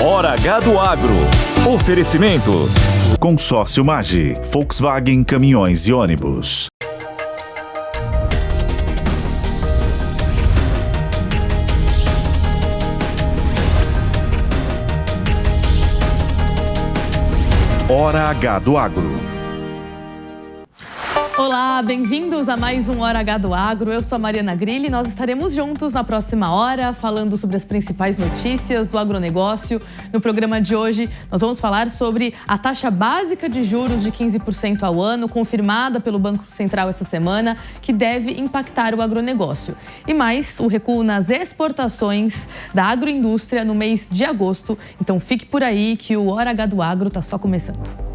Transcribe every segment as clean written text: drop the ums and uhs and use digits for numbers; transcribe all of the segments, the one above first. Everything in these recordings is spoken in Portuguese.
Hora H do Agro. Oferecimento. Consórcio Magi, Volkswagen Caminhões e Ônibus. Hora H do Agro. Olá, bem-vindos a mais um Hora H do Agro. Eu sou a Mariana Grilli e nós estaremos juntos na próxima hora falando sobre as principais notícias do agronegócio. No programa de hoje, nós vamos falar sobre a taxa básica de juros de 15% ao ano, confirmada pelo Banco Central essa semana, que deve impactar o agronegócio. E mais, o recuo nas exportações da agroindústria no mês de agosto. Então fique por aí que o Hora H do Agro está só começando.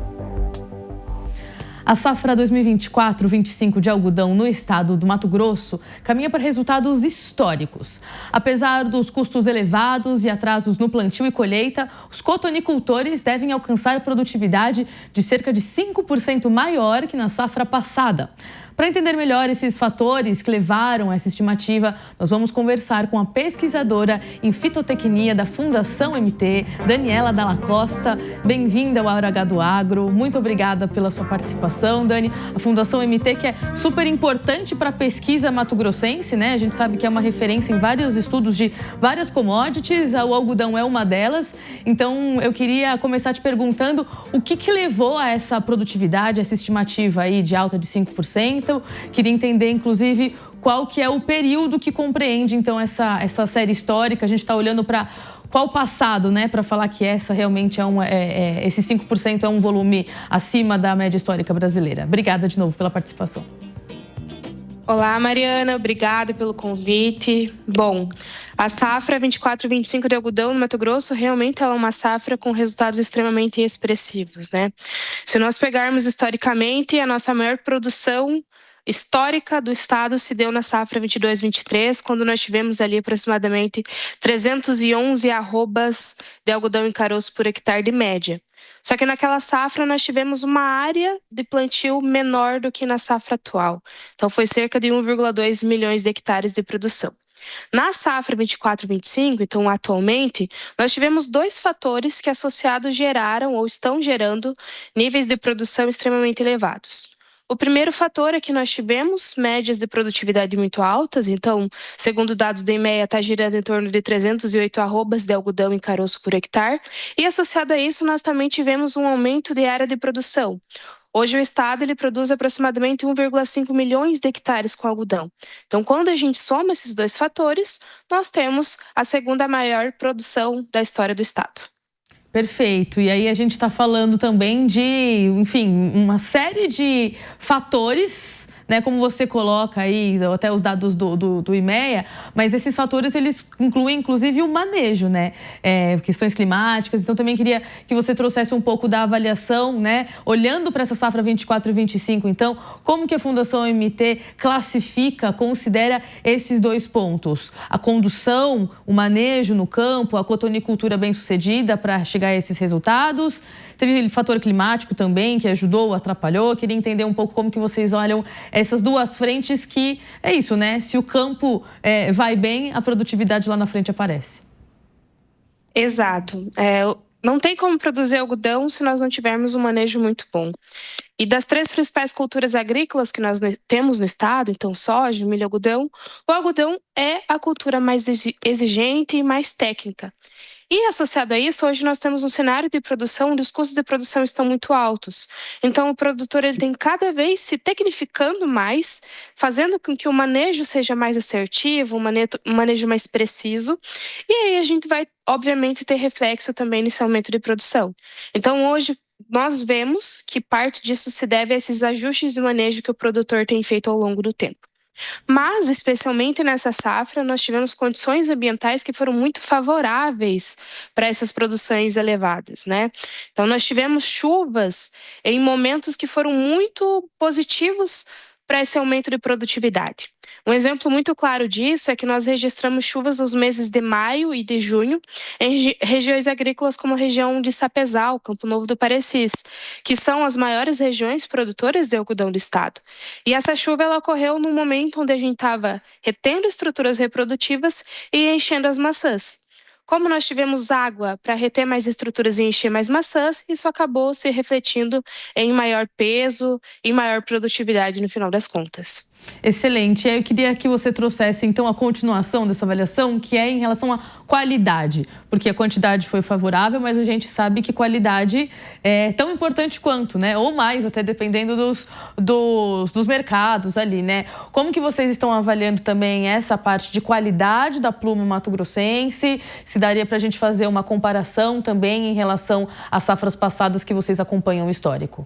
A safra 2024-25 de algodão no estado do Mato Grosso caminha para resultados históricos. Apesar dos custos elevados e atrasos no plantio e colheita, os cotonicultores devem alcançar produtividade de cerca de 5% maior que na safra passada. Para entender melhor esses fatores que levaram a essa estimativa, nós vamos conversar com a pesquisadora em fitotecnia da Fundação MT, Daniela Dalla Costa. Bem-vinda ao Hora H do Agro. Muito obrigada pela sua participação, Dani. A Fundação MT, que é super importante para a pesquisa mato-grossense, né? A gente sabe que é uma referência em vários estudos de várias commodities, o algodão é uma delas. Então, eu queria começar te perguntando o que levou a essa produtividade, essa estimativa aí de alta de 5%. Queria entender, inclusive, qual que é o período que compreende, então, essa série histórica. A gente está olhando para qual passado, né, para falar que essa realmente esse 5% é um volume acima da média histórica brasileira. Obrigada de novo pela participação. Olá, Mariana, obrigada pelo convite. Bom, a safra 24-25 de algodão no Mato Grosso realmente é uma safra com resultados extremamente expressivos, né? Se nós pegarmos historicamente, a nossa maior produção histórica do estado se deu na safra 22-23, quando nós tivemos ali aproximadamente 311 arrobas de algodão em caroço por hectare de média. Só que naquela safra nós tivemos uma área de plantio menor do que na safra atual. Então foi cerca de 1,2 milhões de hectares de produção. Na safra 24-25, então atualmente, nós tivemos dois fatores que associados geraram ou estão gerando níveis de produção extremamente elevados. O primeiro fator é que nós tivemos médias de produtividade muito altas, então, segundo dados da IMEA, está girando em torno de 308 arrobas de algodão em caroço por hectare, e associado a isso, nós também tivemos um aumento de área de produção. Hoje o estado ele produz aproximadamente 1,5 milhões de hectares com algodão. Então, quando a gente soma esses dois fatores, nós temos a segunda maior produção da história do estado. Perfeito. E aí a gente está falando também de, enfim, uma série de fatores, né, como você coloca aí, até os dados do IMEA, mas esses fatores, eles incluem, inclusive, o manejo, né, questões climáticas. Então, também queria que você trouxesse um pouco da avaliação, né, olhando para essa safra 24 e 25, então, como que a Fundação MT classifica, considera esses dois pontos? A condução, o manejo no campo, a cotonicultura bem-sucedida para chegar a esses resultados. Teve fator climático também, que ajudou, atrapalhou. Queria entender um pouco como que vocês olham essas duas frentes que, é isso, né? Se o campo vai bem, a produtividade lá na frente aparece. Exato. Não tem como produzir algodão se nós não tivermos um manejo muito bom. E das três principais culturas agrícolas que nós temos no estado, então soja, milho e algodão, o algodão é a cultura mais exigente e mais técnica. E associado a isso, hoje nós temos um cenário de produção onde os custos de produção estão muito altos. Então o produtor ele tem cada vez se tecnificando mais, fazendo com que o manejo seja mais assertivo, um manejo mais preciso. E aí a gente vai, obviamente, ter reflexo também nesse aumento de produção. Então hoje nós vemos que parte disso se deve a esses ajustes de manejo que o produtor tem feito ao longo do tempo. Mas, especialmente nessa safra, nós tivemos condições ambientais que foram muito favoráveis para essas produções elevadas, né? Então, nós tivemos chuvas em momentos que foram muito positivos para esse aumento de produtividade. Um exemplo muito claro disso é que nós registramos chuvas nos meses de maio e de junho em regiões agrícolas como a região de Sapezal, Campo Novo do Parecis, que são as maiores regiões produtoras de algodão do estado. E essa chuva ela ocorreu num momento onde a gente estava retendo estruturas reprodutivas e enchendo as maçãs. Como nós tivemos água para reter mais estruturas e encher mais maçãs, isso acabou se refletindo em maior peso e maior produtividade no final das contas. Excelente. E aí eu queria que você trouxesse, então, a continuação dessa avaliação, que é em relação à qualidade, porque a quantidade foi favorável, mas a gente sabe que qualidade é tão importante quanto, né? Ou mais, até dependendo dos mercados ali, né? Como que vocês estão avaliando também essa parte de qualidade da pluma mato-grossense? Se daria para a gente fazer uma comparação também em relação às safras passadas que vocês acompanham o histórico?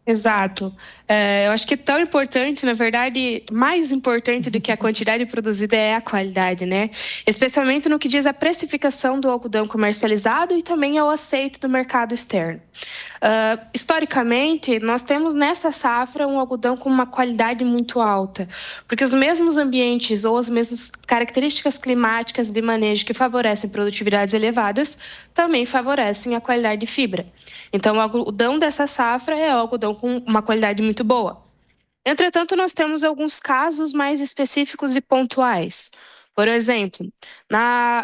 Exato. Eu acho que é tão importante, na verdade, mais importante do que a quantidade produzida é a qualidade, né? Especialmente no que diz a precificação do algodão comercializado e também ao aceito do mercado externo. Historicamente, nós temos nessa safra um algodão com uma qualidade muito alta, porque os mesmos ambientes ou as mesmas características climáticas de manejo que favorecem produtividades elevadas também favorecem a qualidade de fibra. Então, o algodão dessa safra é o algodão com uma qualidade muito boa. Entretanto, nós temos alguns casos mais específicos e pontuais. Por exemplo,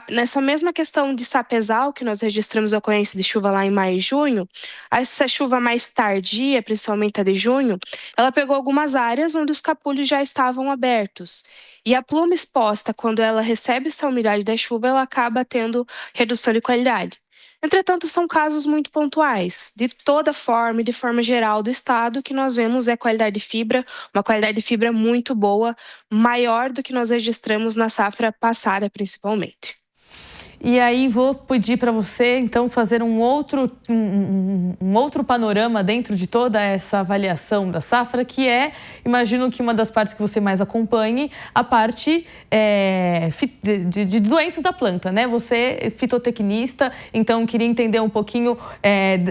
nessa mesma questão de sapezal, que nós registramos a ocorrência de chuva lá em maio e junho, essa chuva mais tardia, principalmente a de junho, ela pegou algumas áreas onde os capulhos já estavam abertos. E a pluma exposta, quando ela recebe essa umidade da chuva, ela acaba tendo redução de qualidade. Entretanto, são casos muito pontuais. De toda forma e de forma geral do estado, o que nós vemos é qualidade de fibra, uma qualidade de fibra muito boa, maior do que nós registramos na safra passada, principalmente. E aí vou pedir para você, então, fazer um outro panorama dentro de toda essa avaliação da safra, que é, imagino que uma das partes que você mais acompanhe, a parte de doenças da planta, né? Você é fitotecnista, então queria entender um pouquinho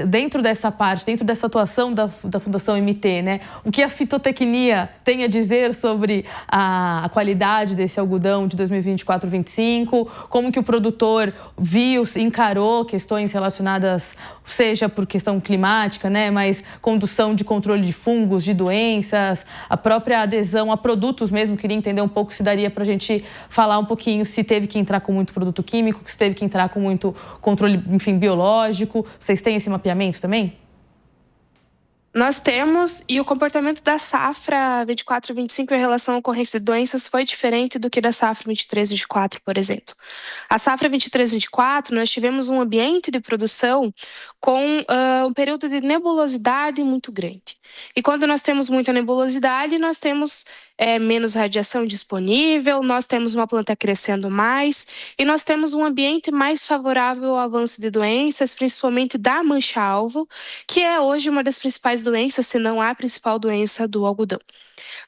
dentro dessa parte, dentro dessa atuação da Fundação MT, né? O que a fitotecnia tem a dizer sobre a qualidade desse algodão de 2024-25, como que o produtor viu, encarou questões relacionadas, seja por questão climática, né, mas condução de controle de fungos, de doenças, a própria adesão a produtos mesmo. Queria entender um pouco se daria para a gente falar um pouquinho se teve que entrar com muito produto químico, se teve que entrar com muito controle, enfim, biológico. Vocês têm esse mapeamento também? Nós temos, e o comportamento da safra 24-25 em relação à ocorrência de doenças foi diferente do que da safra 23-24, por exemplo. A safra 23-24, nós tivemos um ambiente de produção com um período de nebulosidade muito grande. E quando nós temos muita nebulosidade, nós temos menos radiação disponível, nós temos uma planta crescendo mais e nós temos um ambiente mais favorável ao avanço de doenças, principalmente da mancha-alvo, que é hoje uma das principais doenças, se não a principal doença do algodão.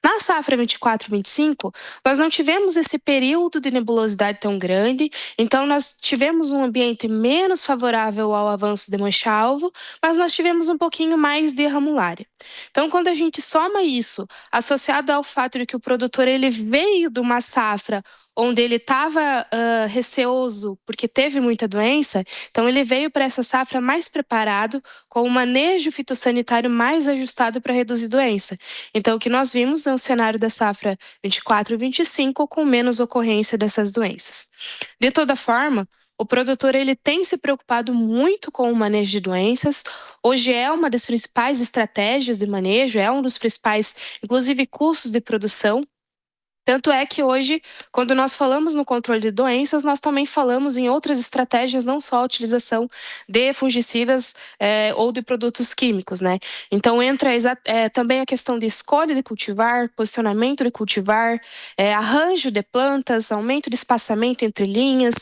Na safra 24-25, nós não tivemos esse período de nebulosidade tão grande, então nós tivemos um ambiente menos favorável ao avanço de mancha-alvo, mas nós tivemos um pouquinho mais de ramulária. Então, quando a gente soma isso, associado ao fato de que o produtor ele veio de uma safra onde ele estava receoso porque teve muita doença, então ele veio para essa safra mais preparado, com um manejo fitossanitário mais ajustado para reduzir doença. Então, o que nós vimos é um cenário da safra 24-25 com menos ocorrência dessas doenças. De toda forma, o produtor ele tem se preocupado muito com o manejo de doenças. Hoje é uma das principais estratégias de manejo, é um dos principais, inclusive, custos de produção. Tanto é que hoje, quando nós falamos no controle de doenças, nós também falamos em outras estratégias, não só a utilização de fungicidas ou de produtos químicos, né? Então, entra também a questão de escolha de cultivar, posicionamento de cultivar, arranjo de plantas, aumento de espaçamento entre linhas,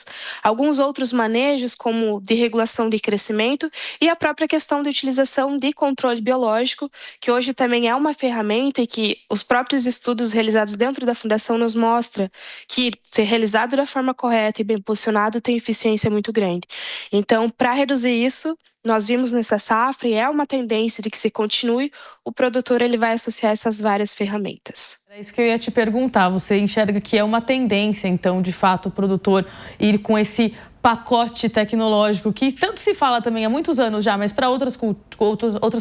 alguns outros manejos, como de regulação de crescimento, e a própria questão de utilização de controle biológico, que hoje também é uma ferramenta e que os próprios estudos realizados dentro da Fundação nos mostra que, ser realizado da forma correta e bem posicionado, tem eficiência muito grande. Então, para reduzir isso, nós vimos nessa safra, e é uma tendência de que se continue, o produtor ele vai associar essas várias ferramentas. É isso que eu ia te perguntar. Você enxerga que é uma tendência, então, de fato, o produtor ir com esse pacote tecnológico que tanto se fala também há muitos anos já, mas para outras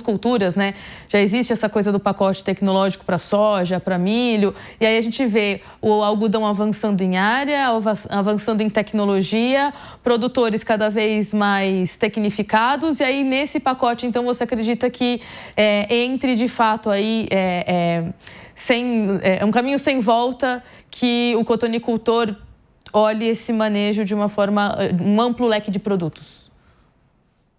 culturas, né? Já existe essa coisa do pacote tecnológico para soja, para milho, e aí a gente vê o algodão avançando em área, avançando em tecnologia, produtores cada vez mais tecnificados, e aí nesse pacote, então, você acredita que entre de fato aí um caminho sem volta, que o cotonicultor olhe esse manejo de uma forma, um amplo leque de produtos.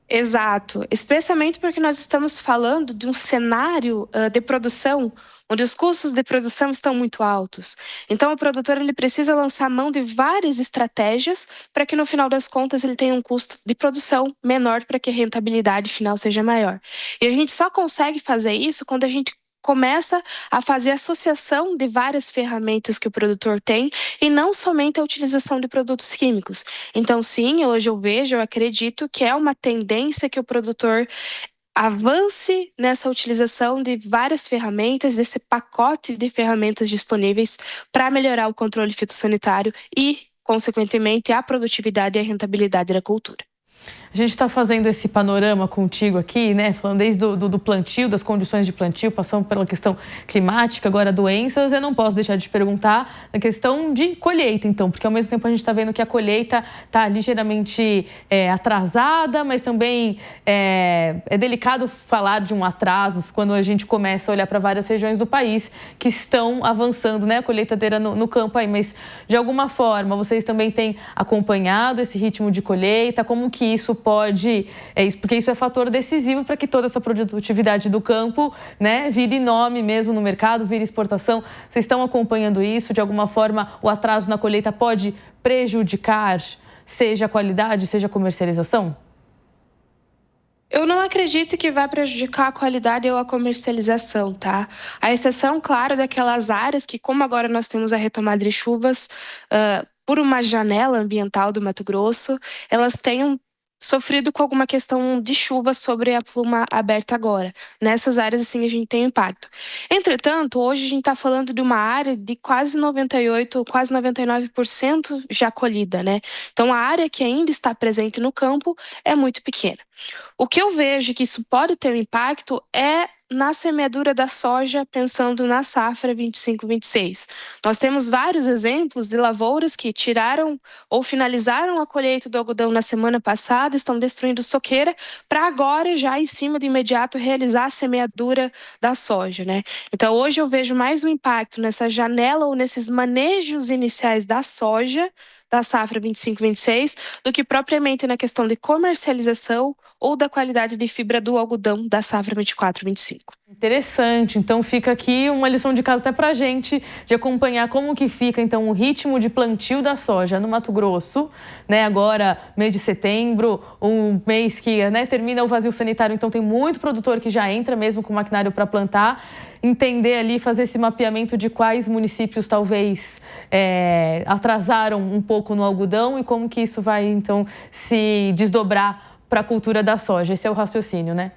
Exato, especialmente porque nós estamos falando de um cenário de produção onde os custos de produção estão muito altos. Então, o produtor ele precisa lançar mão de várias estratégias para que, no final das contas, ele tenha um custo de produção menor para que a rentabilidade final seja maior. E a gente só consegue fazer isso quando a gente começa a fazer associação de várias ferramentas que o produtor tem e não somente a utilização de produtos químicos. Então, sim, hoje eu acredito que é uma tendência que o produtor avance nessa utilização de várias ferramentas, desse pacote de ferramentas disponíveis para melhorar o controle fitossanitário e, consequentemente, a produtividade e a rentabilidade da cultura. A gente está fazendo esse panorama contigo aqui, né? Falando desde do plantio, das condições de plantio, passando pela questão climática, agora doenças. Eu não posso deixar de te perguntar na questão de colheita, então, porque ao mesmo tempo a gente está vendo que a colheita está ligeiramente atrasada, mas também é delicado falar de um atraso quando a gente começa a olhar para várias regiões do país que estão avançando, né? A colheitadeira no campo aí, mas de alguma forma vocês também têm acompanhado esse ritmo de colheita, como que isso pode, porque isso é fator decisivo para que toda essa produtividade do campo, né, vire nome mesmo no mercado, vire exportação. Vocês estão acompanhando isso? De alguma forma, o atraso na colheita pode prejudicar, seja a qualidade, seja a comercialização? Eu não acredito que vai prejudicar a qualidade ou a comercialização, tá? A exceção, claro, daquelas áreas que, como agora nós temos a retomada de chuvas, por uma janela ambiental do Mato Grosso, elas tenham sofrido com alguma questão de chuva sobre a pluma aberta agora. Nessas áreas, assim, a gente tem impacto. Entretanto, hoje a gente está falando de uma área de quase 98%, quase 99% já colhida, né? Então, a área que ainda está presente no campo é muito pequena. O que eu vejo que isso pode ter um impacto é na semeadura da soja, pensando na safra 25-26. Nós temos vários exemplos de lavouras que tiraram ou finalizaram a colheita do algodão na semana passada, estão destruindo soqueira, para agora, já em cima de imediato, realizar a semeadura da soja, né? Então, hoje eu vejo mais um impacto nessa janela ou nesses manejos iniciais da soja, da safra 25-26, do que propriamente na questão de comercialização ou da qualidade de fibra do algodão da safra 24-25. Interessante, então fica aqui uma lição de casa até pra gente, de acompanhar como que fica então o ritmo de plantio da soja no Mato Grosso, né? Agora, mês de setembro, um mês que, né, termina o vazio sanitário, então tem muito produtor que já entra mesmo com maquinário para plantar, entender ali, fazer esse mapeamento de quais municípios talvez atrasaram um pouco no algodão e como que isso vai então se desdobrar para a cultura da soja. Esse é o raciocínio, né?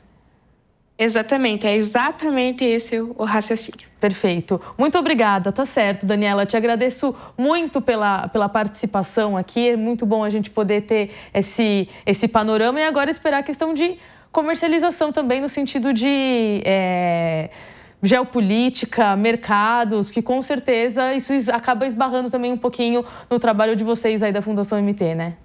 Exatamente, é exatamente esse o raciocínio. Perfeito. Muito obrigada, tá certo, Daniela. Te agradeço muito pela participação aqui. É muito bom a gente poder ter esse panorama e agora esperar a questão de comercialização também no sentido de geopolítica, mercados, que com certeza isso acaba esbarrando também um pouquinho no trabalho de vocês aí da Fundação MT, né?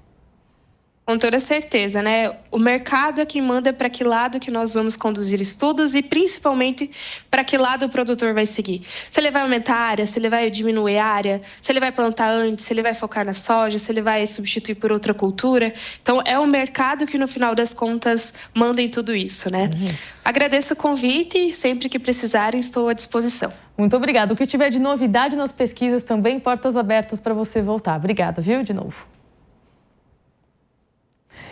Com toda certeza, né? O mercado é quem manda para que lado que nós vamos conduzir estudos e principalmente para que lado o produtor vai seguir. Se ele vai aumentar a área, se ele vai diminuir a área, se ele vai plantar antes, se ele vai focar na soja, se ele vai substituir por outra cultura. Então, é o mercado que no final das contas manda em tudo isso, né? Agradeço o convite e sempre que precisarem estou à disposição. Muito obrigada. O que tiver de novidade nas pesquisas também, portas abertas para você voltar. Obrigada, viu? De novo.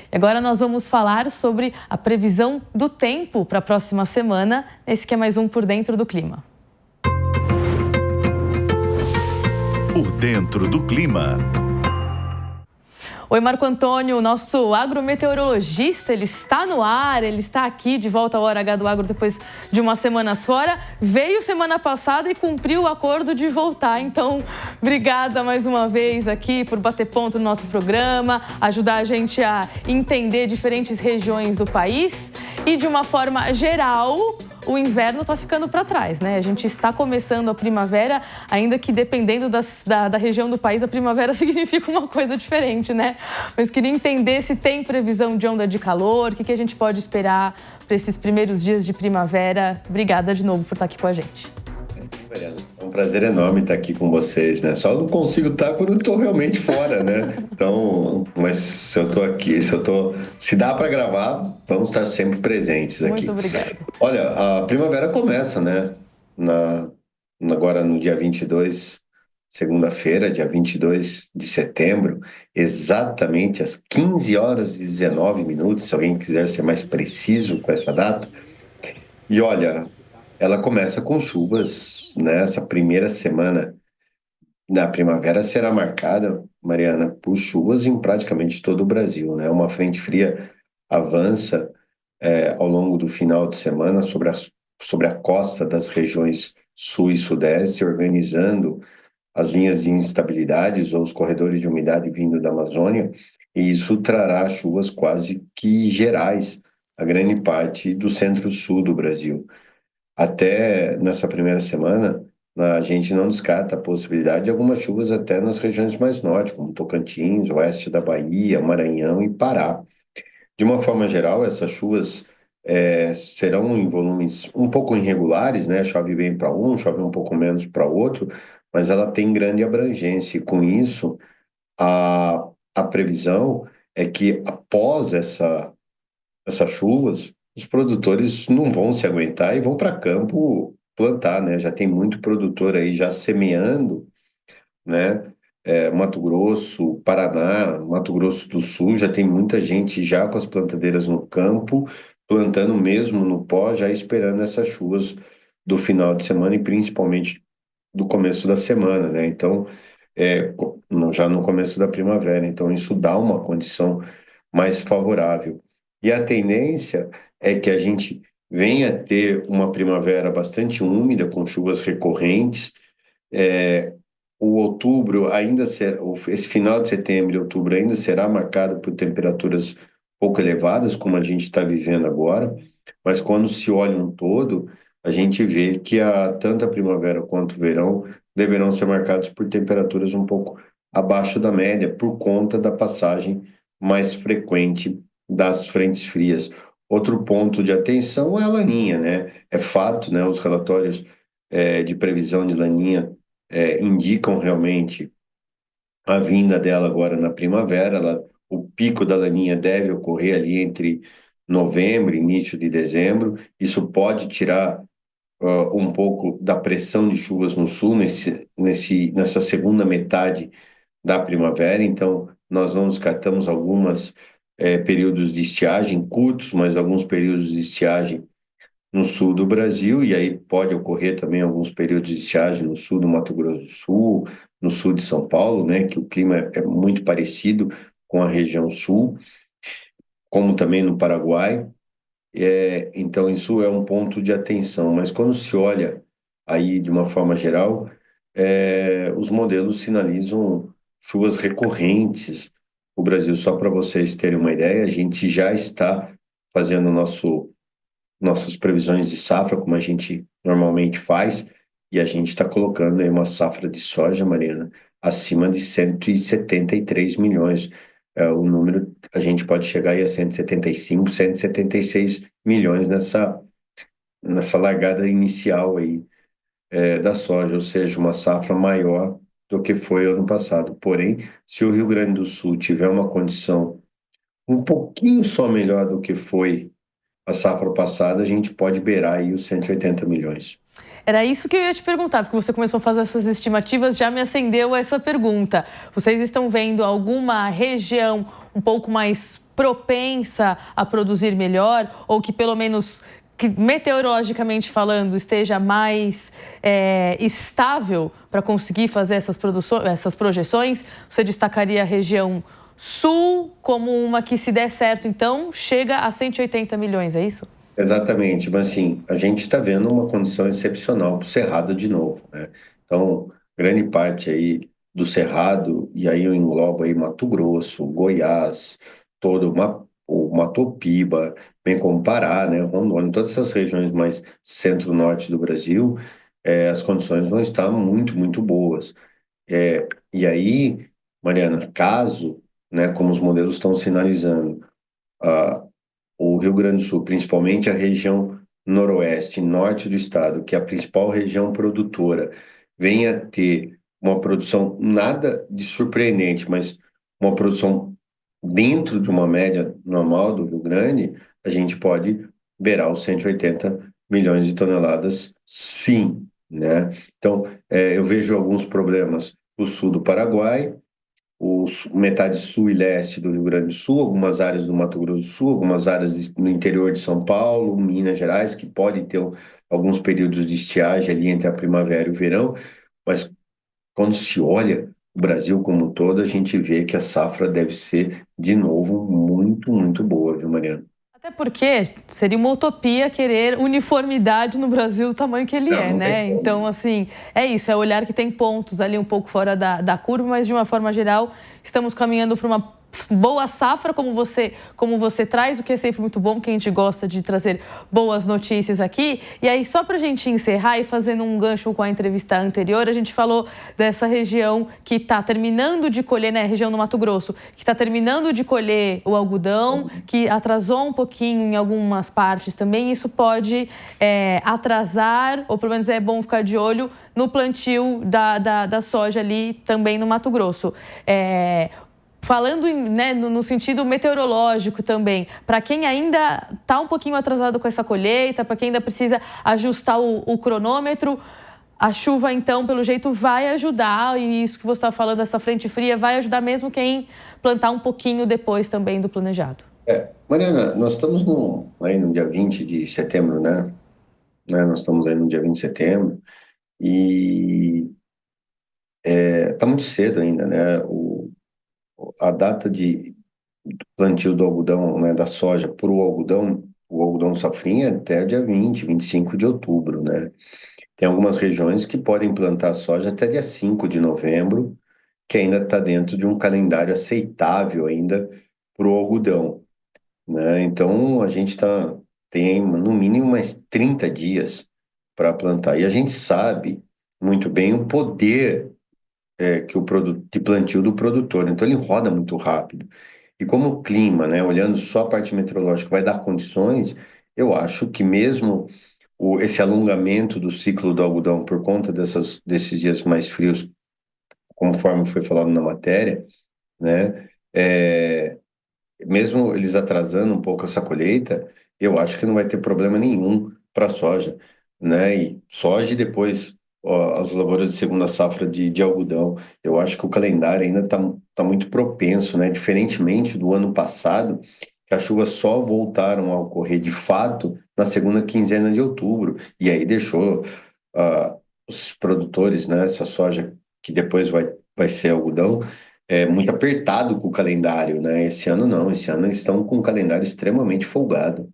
E agora nós vamos falar sobre a previsão do tempo para a próxima semana. Esse que é mais um Por Dentro do Clima. Por Dentro do Clima. Oi, Marco Antônio, nosso agrometeorologista, ele está no ar, ele está aqui de volta ao Hora H do Agro depois de umas semanas fora. Veio semana passada e cumpriu o acordo de voltar. Então, obrigada mais uma vez aqui por bater ponto no nosso programa, ajudar a gente a entender diferentes regiões do país e, de uma forma geral, o inverno está ficando para trás, né? A gente está começando a primavera, ainda que dependendo da região do país, a primavera significa uma coisa diferente, né? Mas queria entender se tem previsão de onda de calor, o que a gente pode esperar para esses primeiros dias de primavera. Obrigada de novo por estar aqui com a gente. É um prazer enorme estar aqui com vocês, né? Só não consigo estar quando eu estou realmente fora, né? Então, mas se eu estou aqui, se dá para gravar, vamos estar sempre presentes aqui. Muito obrigada. Olha, a primavera começa, né? Agora no dia 22, segunda-feira, dia 22 de setembro, exatamente às 15 horas e 19 minutos, se alguém quiser ser mais preciso com essa data. E olha, ela começa com chuvas, né? Essa primeira semana da primavera será marcada, Mariana, por chuvas em praticamente todo o Brasil, né? Uma frente fria avança ao longo do final de semana sobre a costa das regiões sul e sudeste, organizando as linhas de instabilidades ou os corredores de umidade vindo da Amazônia, e isso trará chuvas quase que gerais a grande parte do centro-sul do Brasil. Até nessa primeira semana, a gente não descarta a possibilidade de algumas chuvas até nas regiões mais norte, como Tocantins, oeste da Bahia, Maranhão e Pará. De uma forma geral, essas chuvas serão em volumes um pouco irregulares, né? Chove bem para um, chove um pouco menos para outro, mas ela tem grande abrangência. E com isso, a previsão é que após essas chuvas, os produtores não vão se aguentar e vão para campo plantar, né? Já tem muito produtor aí já semeando, né? Mato Grosso, Paraná, Mato Grosso do Sul, já tem muita gente já com as plantadeiras no campo, plantando mesmo no pó, já esperando essas chuvas do final de semana e principalmente do começo da semana, né? Então, já no começo da primavera, então isso dá uma condição mais favorável. E a tendência é que a gente venha a ter uma primavera bastante úmida, com chuvas recorrentes. O outubro ainda será, esse final de setembro e outubro ainda será marcado por temperaturas pouco elevadas, como a gente está vivendo agora, mas quando se olha um todo, a gente vê que tanto a primavera quanto o verão deverão ser marcados por temperaturas um pouco abaixo da média, por conta da passagem mais frequente das frentes frias. Outro ponto de atenção é a laninha, né? É fato, né? Os relatórios de previsão de laninha indicam realmente a vinda dela agora na primavera. O pico da laninha deve ocorrer ali entre novembro e início de dezembro. Isso pode tirar um pouco da pressão de chuvas no sul nessa segunda metade da primavera. Então, nós não descartamos alguns períodos de estiagem curtos, mas alguns períodos de estiagem no sul do Brasil, e aí pode ocorrer também alguns períodos de estiagem no sul do Mato Grosso do Sul, no sul de São Paulo, né, que o clima é muito parecido com a região sul, como também no Paraguai. Então isso é um ponto de atenção, mas quando se olha aí de uma forma geral, os modelos sinalizam chuvas recorrentes. O Brasil, só para vocês terem uma ideia, a gente já está fazendo nossas previsões de safra, como a gente normalmente faz, e a gente está colocando aí uma safra de soja, Mariana, acima de 173 milhões. O número, a gente pode chegar aí a 175, 176 milhões nessa largada inicial aí da soja, ou seja, uma safra maior do que foi ano passado. Porém, se o Rio Grande do Sul tiver uma condição um pouquinho só melhor do que foi a safra passada, a gente pode beirar aí os 180 milhões. Era isso que eu ia te perguntar, porque você começou a fazer essas estimativas, já me acendeu essa pergunta. Vocês estão vendo alguma região um pouco mais propensa a produzir melhor, ou que pelo menos, que meteorologicamente falando, esteja mais estável para conseguir fazer essas projeções? Você destacaria a região Sul como uma que, se der certo, então, chega a 180 milhões, é isso? Exatamente, mas assim, a gente está vendo uma condição excepcional para o Cerrado de novo, né? Então, grande parte aí do Cerrado, e aí eu englobo aí Mato Grosso, Goiás, todo o Matopiba, bem como Pará, né? Rondônia, todas essas regiões mais centro-norte do Brasil, as condições vão estar muito, muito boas. E aí, Mariana, caso, né, como os modelos estão sinalizando, o Rio Grande do Sul, principalmente a região noroeste, norte do estado, que é a principal região produtora, venha a ter uma produção nada de surpreendente, mas uma produção dentro de uma média normal do Rio Grande, a gente pode beirar os 180 milhões de toneladas, sim, né? Então, eu vejo alguns problemas no sul do Paraguai, metade sul e leste do Rio Grande do Sul, algumas áreas do Mato Grosso do Sul, algumas áreas no interior de São Paulo, Minas Gerais, que podem ter alguns períodos de estiagem ali entre a primavera e o verão, mas quando se olha o Brasil como um todo, a gente vê que a safra deve ser, de novo, muito, muito boa, viu, Mariana? Até porque seria uma utopia querer uniformidade no Brasil do tamanho que ele Não, é, não tem né? como. Então, assim, é isso, é olhar que tem pontos ali um pouco fora da curva, mas de uma forma geral, estamos caminhando para uma boa safra, como você traz, o que é sempre muito bom, que a gente gosta de trazer boas notícias aqui. E aí, só para a gente encerrar e fazendo um gancho com a entrevista anterior, a gente falou dessa região que está terminando de colher, né, região do Mato Grosso, que está terminando de colher o algodão, que atrasou um pouquinho em algumas partes também. Isso pode atrasar, ou pelo menos é bom ficar de olho no plantio da soja ali também no Mato Grosso. Falando né, no sentido meteorológico também, para quem ainda está um pouquinho atrasado com essa colheita, para quem ainda precisa ajustar o cronômetro, a chuva, então, pelo jeito, vai ajudar, e isso que você está falando, essa frente fria, vai ajudar mesmo quem plantar um pouquinho depois também do planejado. Mariana, nós estamos aí no dia 20 de setembro, né? Nós estamos aí no dia 20 de setembro e está muito cedo ainda, né? A data de plantio do algodão, né, da soja para o algodão safrinha, até dia 25 de outubro, né? Tem algumas regiões que podem plantar soja até dia 5 de novembro, que ainda está dentro de um calendário aceitável ainda para o algodão, né? Então, a gente tem no mínimo mais 30 dias para plantar. E a gente sabe muito bem o poder que o produto de plantio do produtor. Então, ele roda muito rápido. E como o clima, né, olhando só a parte meteorológica, vai dar condições, eu acho que mesmo esse alongamento do ciclo do algodão por conta desses dias mais frios, conforme foi falado na matéria, né, mesmo eles atrasando um pouco essa colheita, eu acho que não vai ter problema nenhum para a soja, né? E soja e depois as lavouras de segunda safra de algodão. Eu acho que o calendário ainda tá muito propenso, né? Diferentemente do ano passado, que as chuvas só voltaram a ocorrer de fato na segunda quinzena de outubro, e aí deixou os produtores, né? Essa soja que depois vai ser algodão muito apertado com o calendário, né? Esse ano não, esse ano eles estão com um calendário extremamente folgado.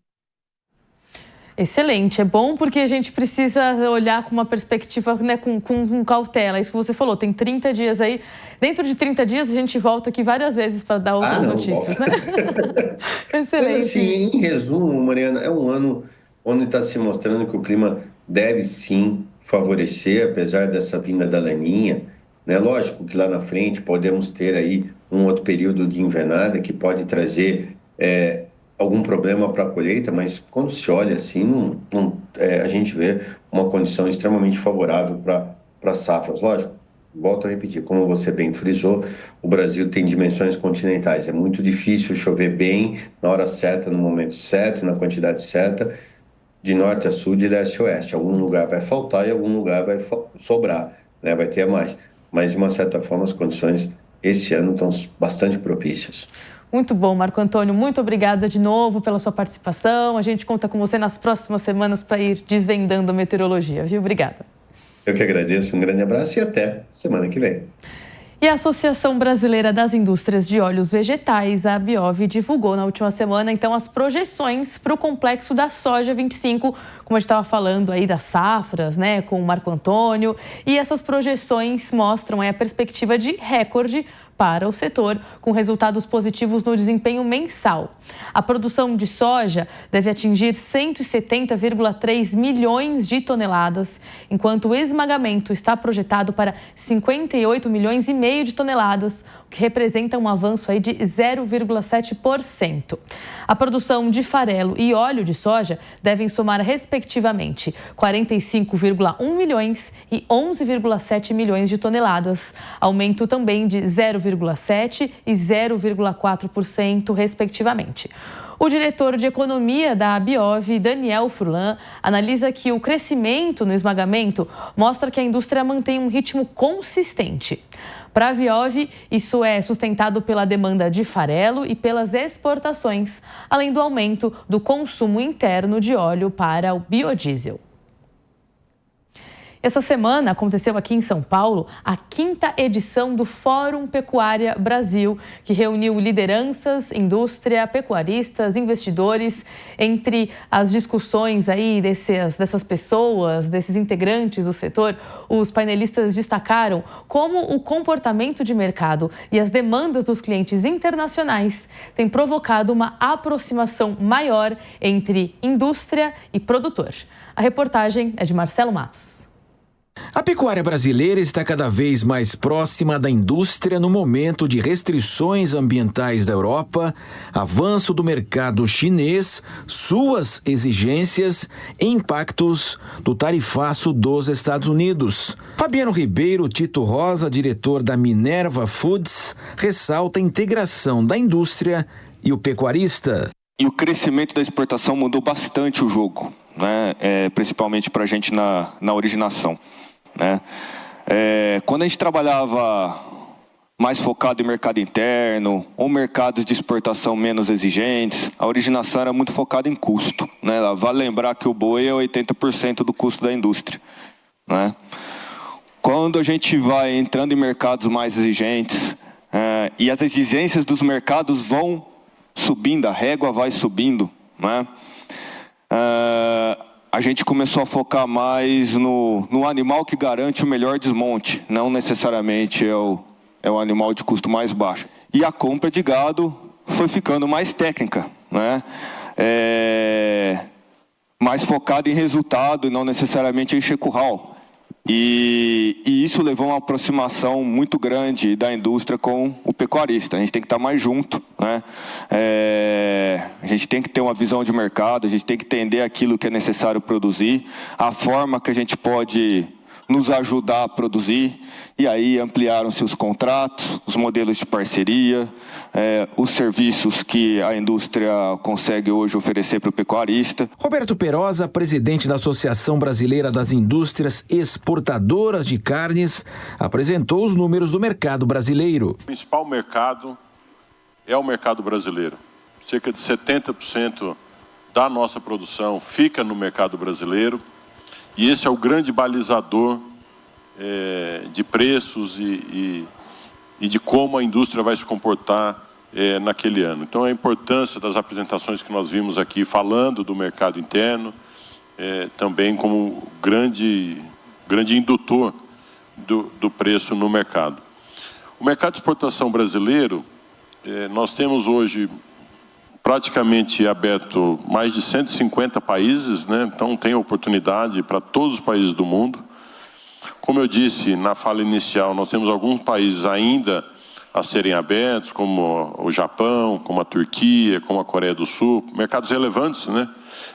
Excelente, é bom porque a gente precisa olhar com uma perspectiva, né, com cautela. Isso que você falou, tem 30 dias aí. Dentro de 30 dias a gente volta aqui várias vezes para dar outras notícias, né? Excelente. Mas assim, em resumo, Mariana, é um ano onde está se mostrando que o clima deve sim favorecer, apesar dessa vinda da Laninha, né? Lógico que lá na frente podemos ter aí um outro período de invernada que pode trazer algum problema para a colheita, mas quando se olha assim, a gente vê uma condição extremamente favorável para safras. Lógico, volto a repetir, como você bem frisou, o Brasil tem dimensões continentais. É muito difícil chover bem, na hora certa, no momento certo, na quantidade certa, de norte a sul, de leste a oeste. Algum lugar vai faltar e algum lugar vai sobrar, né? Vai ter mais. Mas, de uma certa forma, as condições esse ano estão bastante propícias. Muito bom, Marco Antônio. Muito obrigada de novo pela sua participação. A gente conta com você nas próximas semanas para ir desvendando a meteorologia, viu? Obrigada. Eu que agradeço, um grande abraço e até semana que vem. E a Associação Brasileira das Indústrias de Óleos Vegetais, a Biov, divulgou na última semana, então, as projeções para o complexo da soja 25, como a gente estava falando aí das safras, né, com o Marco Antônio. E essas projeções mostram a perspectiva de recorde para o setor, com resultados positivos no desempenho mensal. A produção de soja deve atingir 170,3 milhões de toneladas, enquanto o esmagamento está projetado para 58,5 milhões de toneladas, o que representa um avanço aí de 0,7%. A produção de farelo e óleo de soja devem somar, respectivamente, 45,1 milhões e 11,7 milhões de toneladas, aumento também de 0,7% e 0,4%, respectivamente. O diretor de economia da Biov, Daniel Furlan, analisa que o crescimento no esmagamento mostra que a indústria mantém um ritmo consistente. Para a Biov, isso é sustentado pela demanda de farelo e pelas exportações, além do aumento do consumo interno de óleo para o biodiesel. Essa semana aconteceu aqui em São Paulo a 5ª edição do Fórum Pecuária Brasil, que reuniu lideranças, indústria, pecuaristas, investidores. Entre as discussões aí dessas pessoas, desses integrantes do setor, os painelistas destacaram como o comportamento de mercado e as demandas dos clientes internacionais têm provocado uma aproximação maior entre indústria e produtor. A reportagem é de Marcelo Matos. A pecuária brasileira está cada vez mais próxima da indústria no momento de restrições ambientais da Europa, avanço do mercado chinês, suas exigências e impactos do tarifaço dos Estados Unidos. Fabiano Ribeiro Tito Rosa, diretor da Minerva Foods, ressalta a integração da indústria e o pecuarista. E o crescimento da exportação mudou bastante o jogo, né? Principalmente para a gente na originação. Né? Quando a gente trabalhava mais focado em mercado interno ou mercados de exportação menos exigentes, a originação era muito focada em custo. Né? Vale lembrar que o boi é 80% do custo da indústria. Né? Quando a gente vai entrando em mercados mais exigentes e as exigências dos mercados vão subindo, a régua vai subindo, né? A gente começou a focar mais no animal que garante o melhor desmonte, não necessariamente é o animal de custo mais baixo. E a compra de gado foi ficando mais técnica, né? Mais focada em resultado e não necessariamente em encher curral. E isso levou a uma aproximação muito grande da indústria com o pecuarista. A gente tem que estar mais junto, né? A gente tem que ter uma visão de mercado, a gente tem que entender aquilo que é necessário produzir, a forma que a gente pode nos ajudar a produzir, e aí ampliaram-se os contratos, os modelos de parceria, os serviços que a indústria consegue hoje oferecer para o pecuarista. Roberto Perosa, presidente da Associação Brasileira das Indústrias Exportadoras de Carnes, apresentou os números do mercado brasileiro. O principal mercado é o mercado brasileiro. Cerca de 70% da nossa produção fica no mercado brasileiro. E esse é o grande balizador de preços e de como a indústria vai se comportar naquele ano. Então, a importância das apresentações que nós vimos aqui, falando do mercado interno, também como grande indutor do preço no mercado. O mercado de exportação brasileiro, nós temos hoje praticamente aberto mais de 150 países, né? Então tem oportunidade para todos os países do mundo. Como eu disse na fala inicial, nós temos alguns países ainda a serem abertos, como o Japão, como a Turquia, como a Coreia do Sul, mercados relevantes, né?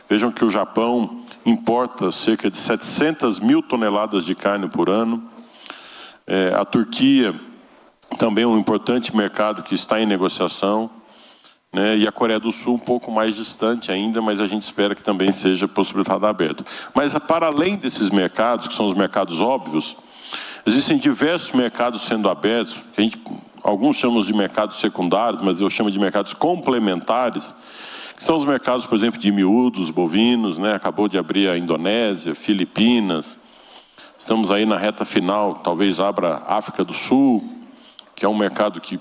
Vejam que o Japão importa cerca de 700 mil toneladas de carne por ano. A Turquia também é um importante mercado que está em negociação. Né, e a Coreia do Sul um pouco mais distante ainda, mas a gente espera que também seja possibilitado aberto. Mas para além desses mercados, que são os mercados óbvios, existem diversos mercados sendo abertos, que alguns chamam de mercados secundários, mas eu chamo de mercados complementares, que são os mercados, por exemplo, de miúdos, bovinos, né, acabou de abrir a Indonésia, Filipinas, estamos aí na reta final, talvez abra a África do Sul, que é um mercado que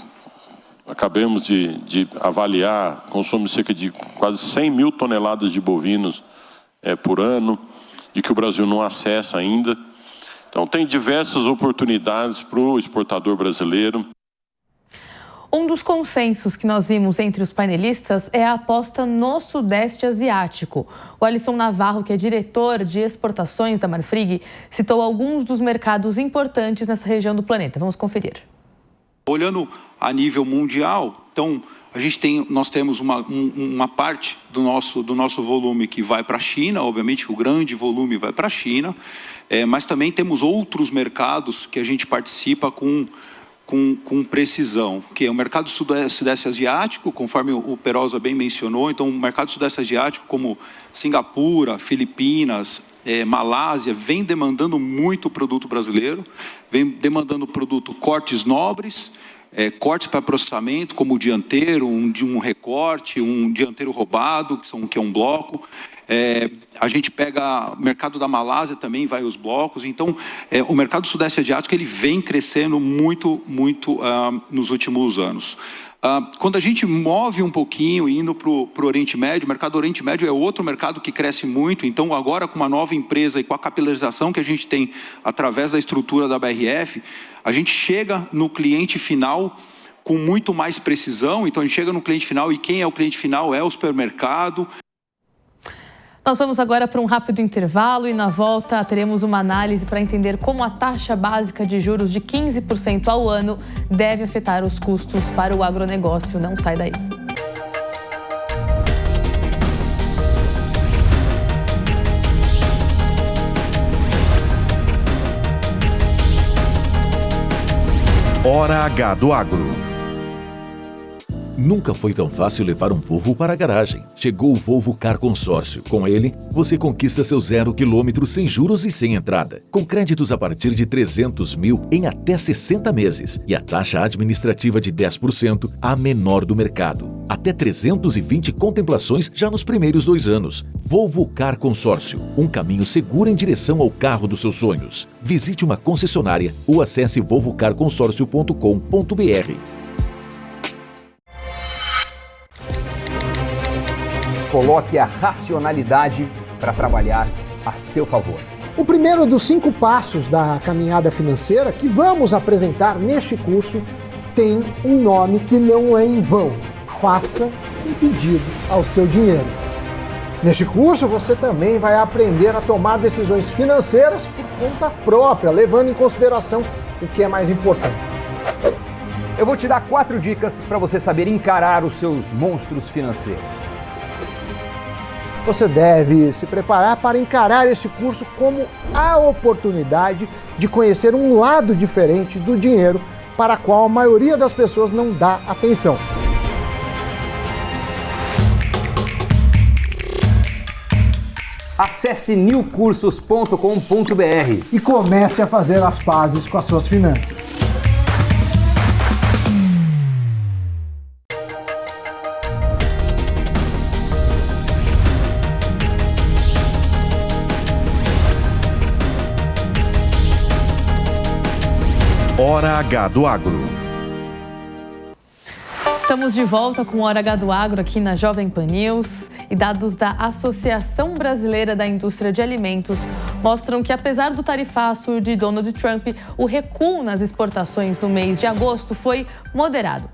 acabamos de avaliar, consome cerca de quase 100 mil toneladas de bovinos por ano e que o Brasil não acessa ainda. Então, tem diversas oportunidades para o exportador brasileiro. Um dos consensos que nós vimos entre os painelistas é a aposta no Sudeste Asiático. O Alisson Navarro, que é diretor de exportações da Marfrig, citou alguns dos mercados importantes nessa região do planeta. Vamos conferir. Olhando a nível mundial, então nós temos uma parte do nosso volume que vai para a China, obviamente o grande volume vai para a China, mas também temos outros mercados que a gente participa com precisão, que é o mercado sudeste asiático, conforme o Perosa bem mencionou. Então, o mercado sudeste asiático, como Singapura, Filipinas, Malásia, vem demandando muito produto brasileiro, vem demandando produto cortes nobres, cortes para processamento, como o dianteiro, um recorte, um dianteiro roubado, que é um bloco. A gente pega o mercado da Malásia também, vai os blocos. Então, o mercado sudeste asiático ele vem crescendo muito nos últimos anos. Quando a gente move um pouquinho, indo para o Oriente Médio, o mercado do Oriente Médio é outro mercado que cresce muito. Então, agora com uma nova empresa e com a capilarização que a gente tem através da estrutura da BRF, a gente chega no cliente final com muito mais precisão. Então, a gente chega no cliente final e quem é o cliente final é o supermercado. Nós vamos agora para um rápido intervalo e na volta teremos uma análise para entender como a taxa básica de juros de 15% ao ano deve afetar os custos para o agronegócio. Não sai daí. Hora H do Agro. Nunca foi tão fácil levar um Volvo para a garagem. Chegou o Volvo Car Consórcio. Com ele, você conquista seu 0 km sem juros e sem entrada. Com créditos a partir de 300 mil em até 60 meses. E a taxa administrativa de 10%, a menor do mercado. Até 320 contemplações já nos primeiros 2 anos. Volvo Car Consórcio. Um caminho seguro em direção ao carro dos seus sonhos. Visite uma concessionária ou acesse volvocarconsórcio.com.br. Coloque a racionalidade para trabalhar a seu favor. O primeiro dos 5 passos da caminhada financeira que vamos apresentar neste curso tem um nome que não é em vão. Faça um pedido ao seu dinheiro. Neste curso você também vai aprender a tomar decisões financeiras por conta própria, levando em consideração o que é mais importante. Eu vou te dar 4 dicas para você saber encarar os seus monstros financeiros. Você deve se preparar para encarar este curso como a oportunidade de conhecer um lado diferente do dinheiro para a qual a maioria das pessoas não dá atenção. Acesse newcursos.com.br e comece a fazer as pazes com as suas finanças. Hora H do Agro. Estamos de volta com Hora H do Agro aqui na Jovem Pan News. E dados da Associação Brasileira da Indústria de Alimentos mostram que, apesar do tarifaço de Donald Trump, o recuo nas exportações no mês de agosto foi moderado.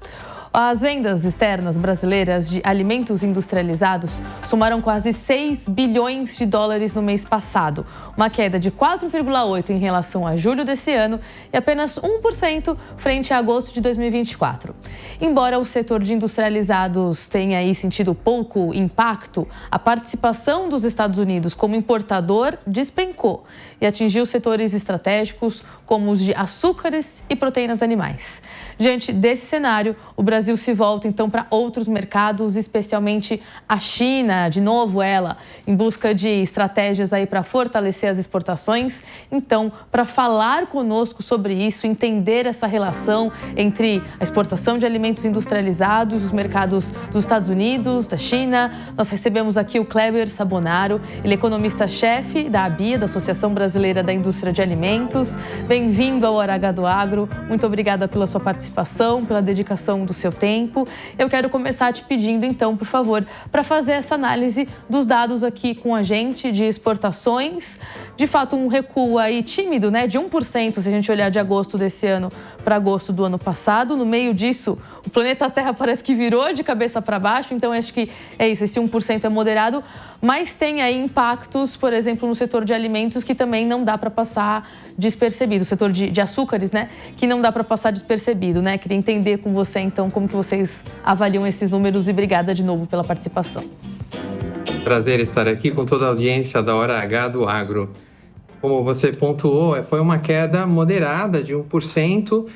As vendas externas brasileiras de alimentos industrializados somaram quase 6 bilhões de dólares no mês passado, uma queda de 4,8% em relação a julho desse ano e apenas 1% frente a agosto de 2024. Embora o setor de industrializados tenha aí sentido pouco impacto, a participação dos Estados Unidos como importador despencou e atingiu setores estratégicos como os de açúcares e proteínas animais. Diante desse cenário, o Brasil se volta então para outros mercados, especialmente a China, de novo ela, em busca de estratégias aí para fortalecer as exportações. Então, para falar conosco sobre isso, entender essa relação entre a exportação de alimentos industrializados, os mercados dos Estados Unidos, da China, nós recebemos aqui o Kleber Sabonaro, ele é economista-chefe da ABIA, da Associação Brasileira da Indústria de Alimentos. Bem-vindo ao Hora H do Agro, muito obrigada pela sua participação participação, pela dedicação do seu tempo. Eu quero começar te pedindo, então, por favor, para fazer essa análise dos dados aqui com a gente de exportações. De fato, um recuo aí tímido, né, de 1%, se a gente olhar de agosto desse ano para agosto do ano passado. No meio disso, o planeta Terra parece que virou de cabeça para baixo, então acho que é isso, esse 1% é moderado, mas tem aí impactos, por exemplo, no setor de alimentos que também não dá para passar despercebido, o setor de açúcares, né, que não dá para passar despercebido, né? Queria entender com você, então, como que vocês avaliam esses números e obrigada de novo pela participação. Prazer estar aqui com toda a audiência da Hora H do Agro. Como você pontuou, foi uma queda moderada de 1%.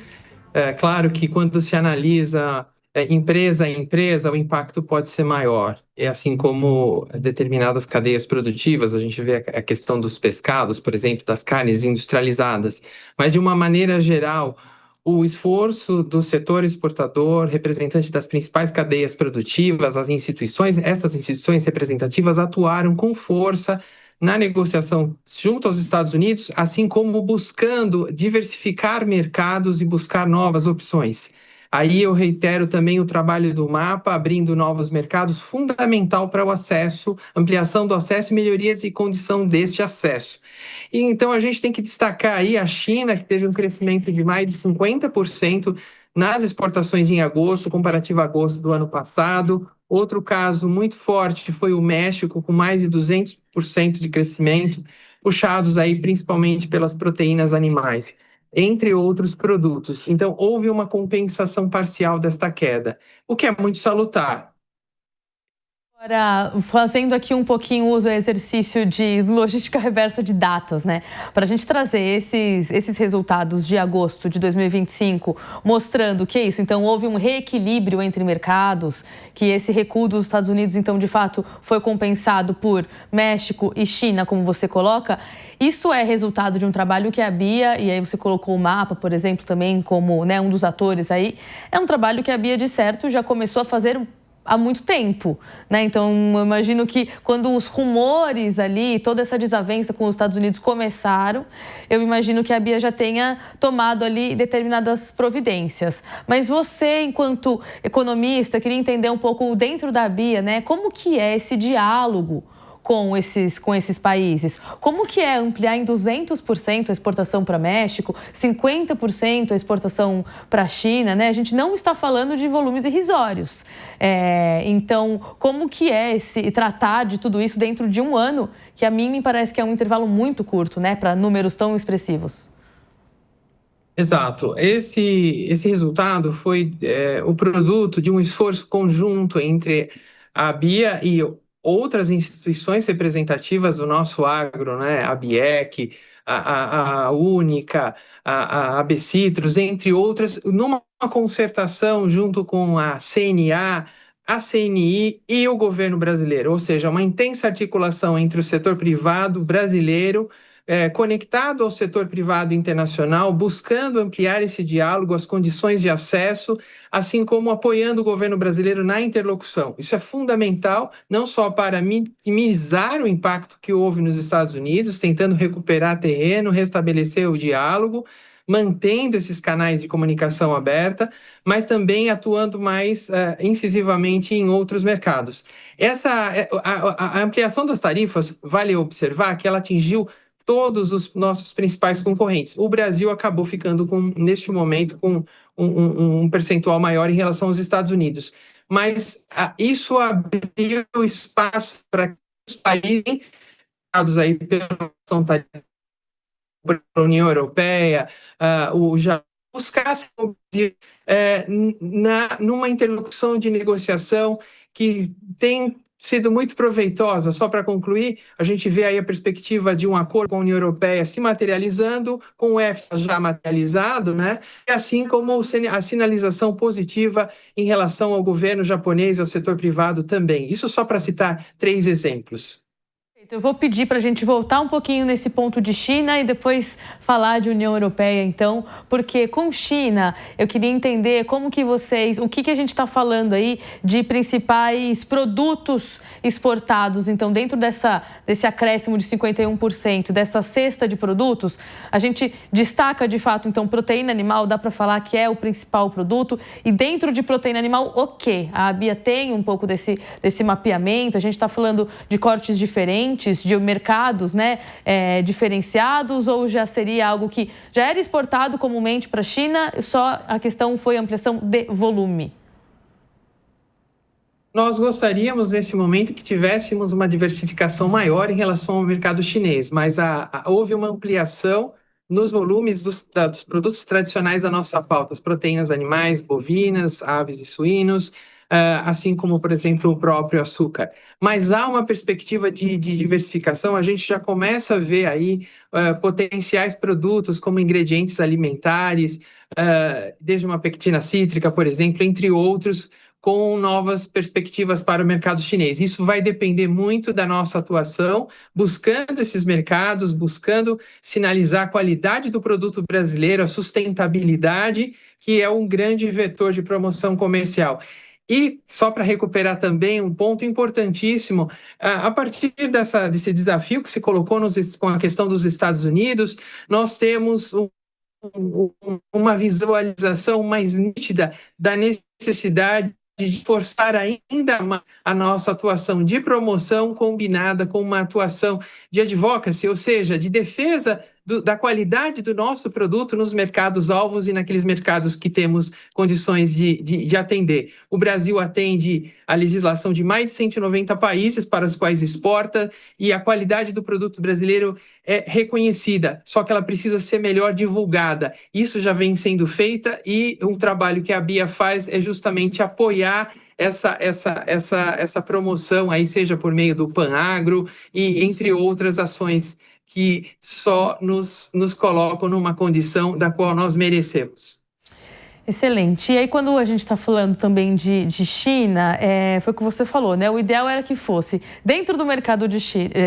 É claro que quando se analisa empresa a empresa, o impacto pode ser maior. E assim como determinadas cadeias produtivas, a gente vê a questão dos pescados, por exemplo, das carnes industrializadas. Mas, de uma maneira geral, o esforço do setor exportador, representante das principais cadeias produtivas, essas instituições representativas atuaram com força na negociação junto aos Estados Unidos, assim como buscando diversificar mercados e buscar novas opções. Aí eu reitero também o trabalho do MAPA, abrindo novos mercados, fundamental para o acesso, ampliação do acesso e melhorias de condição deste acesso. E então a gente tem que destacar aí a China, que teve um crescimento de mais de 50% nas exportações em agosto, comparativo a agosto do ano passado. Outro caso muito forte foi o México, com mais de 200% de crescimento, puxados aí principalmente pelas proteínas animais, entre outros produtos. Então, houve uma compensação parcial desta queda, o que é muito salutar. Agora, fazendo aqui um pouquinho uso do exercício de logística reversa de datas, né? Para a gente trazer esses resultados de agosto de 2025, mostrando que é isso. Então, houve um reequilíbrio entre mercados, que esse recuo dos Estados Unidos, então, de fato, foi compensado por México e China, como você coloca. Isso é resultado de um trabalho que a Bia, e aí você colocou o MAPA, por exemplo, também como, né, um dos atores aí, é um trabalho que a Bia, de certo, já começou a fazer há muito tempo, né? Então, eu imagino que quando os rumores ali, toda essa desavença com os Estados Unidos começaram, eu imagino que a Bia já tenha tomado ali determinadas providências. Mas você, enquanto economista, queria entender um pouco dentro da Bia, né? Como que é esse diálogo com esses países? Como que é ampliar em 200% a exportação para México, 50% a exportação para a China, né? A gente não está falando de volumes irrisórios. Então, como que é tratar de tudo isso dentro de um ano, que a mim me parece que é um intervalo muito curto, né, para números tão expressivos? Exato. Esse resultado foi o produto de um esforço conjunto entre a Bia e outras instituições representativas do nosso agro, né? A BIEC, a Única, a ABCitros, entre outras, numa concertação junto com a CNA, a CNI e o governo brasileiro, ou seja, uma intensa articulação entre o setor privado brasileiro, conectado ao setor privado internacional, buscando ampliar esse diálogo, as condições de acesso, assim como apoiando o governo brasileiro na interlocução. Isso é fundamental, não só para minimizar o impacto que houve nos Estados Unidos, tentando recuperar terreno, restabelecer o diálogo, mantendo esses canais de comunicação aberta, mas também atuando mais incisivamente em outros mercados. A ampliação das tarifas, vale observar que ela atingiu todos os nossos principais concorrentes. O Brasil acabou ficando, neste momento, com um percentual maior em relação aos Estados Unidos. Mas isso abriu espaço para que os países aí pela União Europeia, já buscassem numa interlocução de negociação que tem sido muito proveitosa. Só para concluir, a gente vê aí a perspectiva de um acordo com a União Europeia se materializando, com o EFTA já materializado, né? E assim como a sinalização positiva em relação ao governo japonês e ao setor privado também. Isso só para citar 3 exemplos. Eu vou pedir para a gente voltar um pouquinho nesse ponto de China e depois falar de União Europeia, então, porque com China eu queria entender como que vocês, o que a gente está falando aí de principais produtos exportados. Então, dentro desse acréscimo de 51%, dessa cesta de produtos, a gente destaca de fato, então, proteína animal, dá para falar que é o principal produto. E dentro de proteína animal, o quê? A Bia tem um pouco desse mapeamento, a gente está falando de cortes diferentes, de mercados, né, diferenciados, ou já seria algo que já era exportado comumente para a China, só a questão foi ampliação de volume? Nós gostaríamos, nesse momento, que tivéssemos uma diversificação maior em relação ao mercado chinês, mas houve uma ampliação nos volumes dos produtos tradicionais da nossa pauta, as proteínas animais, bovinas, aves e suínos, assim como, por exemplo, o próprio açúcar. Mas há uma perspectiva de diversificação, a gente já começa a ver aí potenciais produtos como ingredientes alimentares, desde uma pectina cítrica, por exemplo, entre outros, com novas perspectivas para o mercado chinês. Isso vai depender muito da nossa atuação, buscando esses mercados, buscando sinalizar a qualidade do produto brasileiro, a sustentabilidade, que é um grande vetor de promoção comercial. E, só para recuperar também um ponto importantíssimo, a partir desse desafio que se colocou com a questão dos Estados Unidos, nós temos uma visualização mais nítida da necessidade de forçar ainda a nossa atuação de promoção combinada com uma atuação de advocacy, ou seja, de defesa da qualidade do nosso produto nos mercados alvos e naqueles mercados que temos condições de atender. O Brasil atende a legislação de mais de 190 países para os quais exporta, e a qualidade do produto brasileiro é reconhecida, só que ela precisa ser melhor divulgada. Isso já vem sendo feita, e um trabalho que a Bia faz é justamente apoiar essa promoção, aí seja por meio do PanAgro e entre outras ações que só nos colocam numa condição da qual nós merecemos. Excelente. E aí, quando a gente está falando também de China, foi o que você falou, né? O ideal era que fosse, dentro do mercado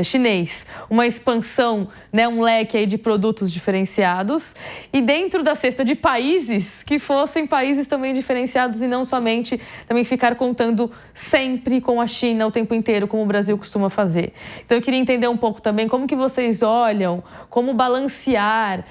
chinês, uma expansão, né? Um leque aí de produtos diferenciados, e dentro da cesta de países, que fossem países também diferenciados e não somente também ficar contando sempre com a China o tempo inteiro, como o Brasil costuma fazer. Então, eu queria entender um pouco também como que vocês olham, como balancear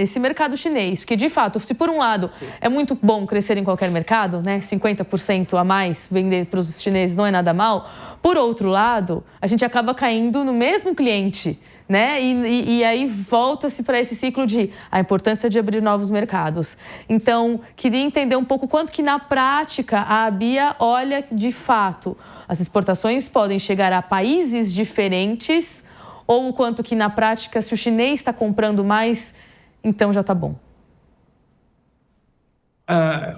esse mercado chinês, porque, de fato, se por um lado é muito bom crescer em qualquer mercado, né? 50% a mais vender para os chineses não é nada mal. Por outro lado, a gente acaba caindo no mesmo cliente, né? E aí volta-se para esse ciclo de a importância de abrir novos mercados. Então, queria entender um pouco quanto que na prática a Bia olha de fato. As exportações podem chegar a países diferentes, ou o quanto que na prática, se o chinês está comprando mais, então já está bom.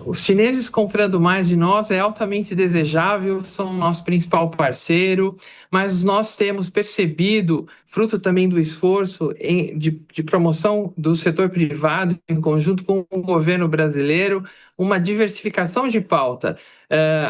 Os chineses comprando mais de nós é altamente desejável, são o nosso principal parceiro, mas nós temos percebido, fruto também do esforço de promoção do setor privado, em conjunto com o governo brasileiro, uma diversificação de pauta.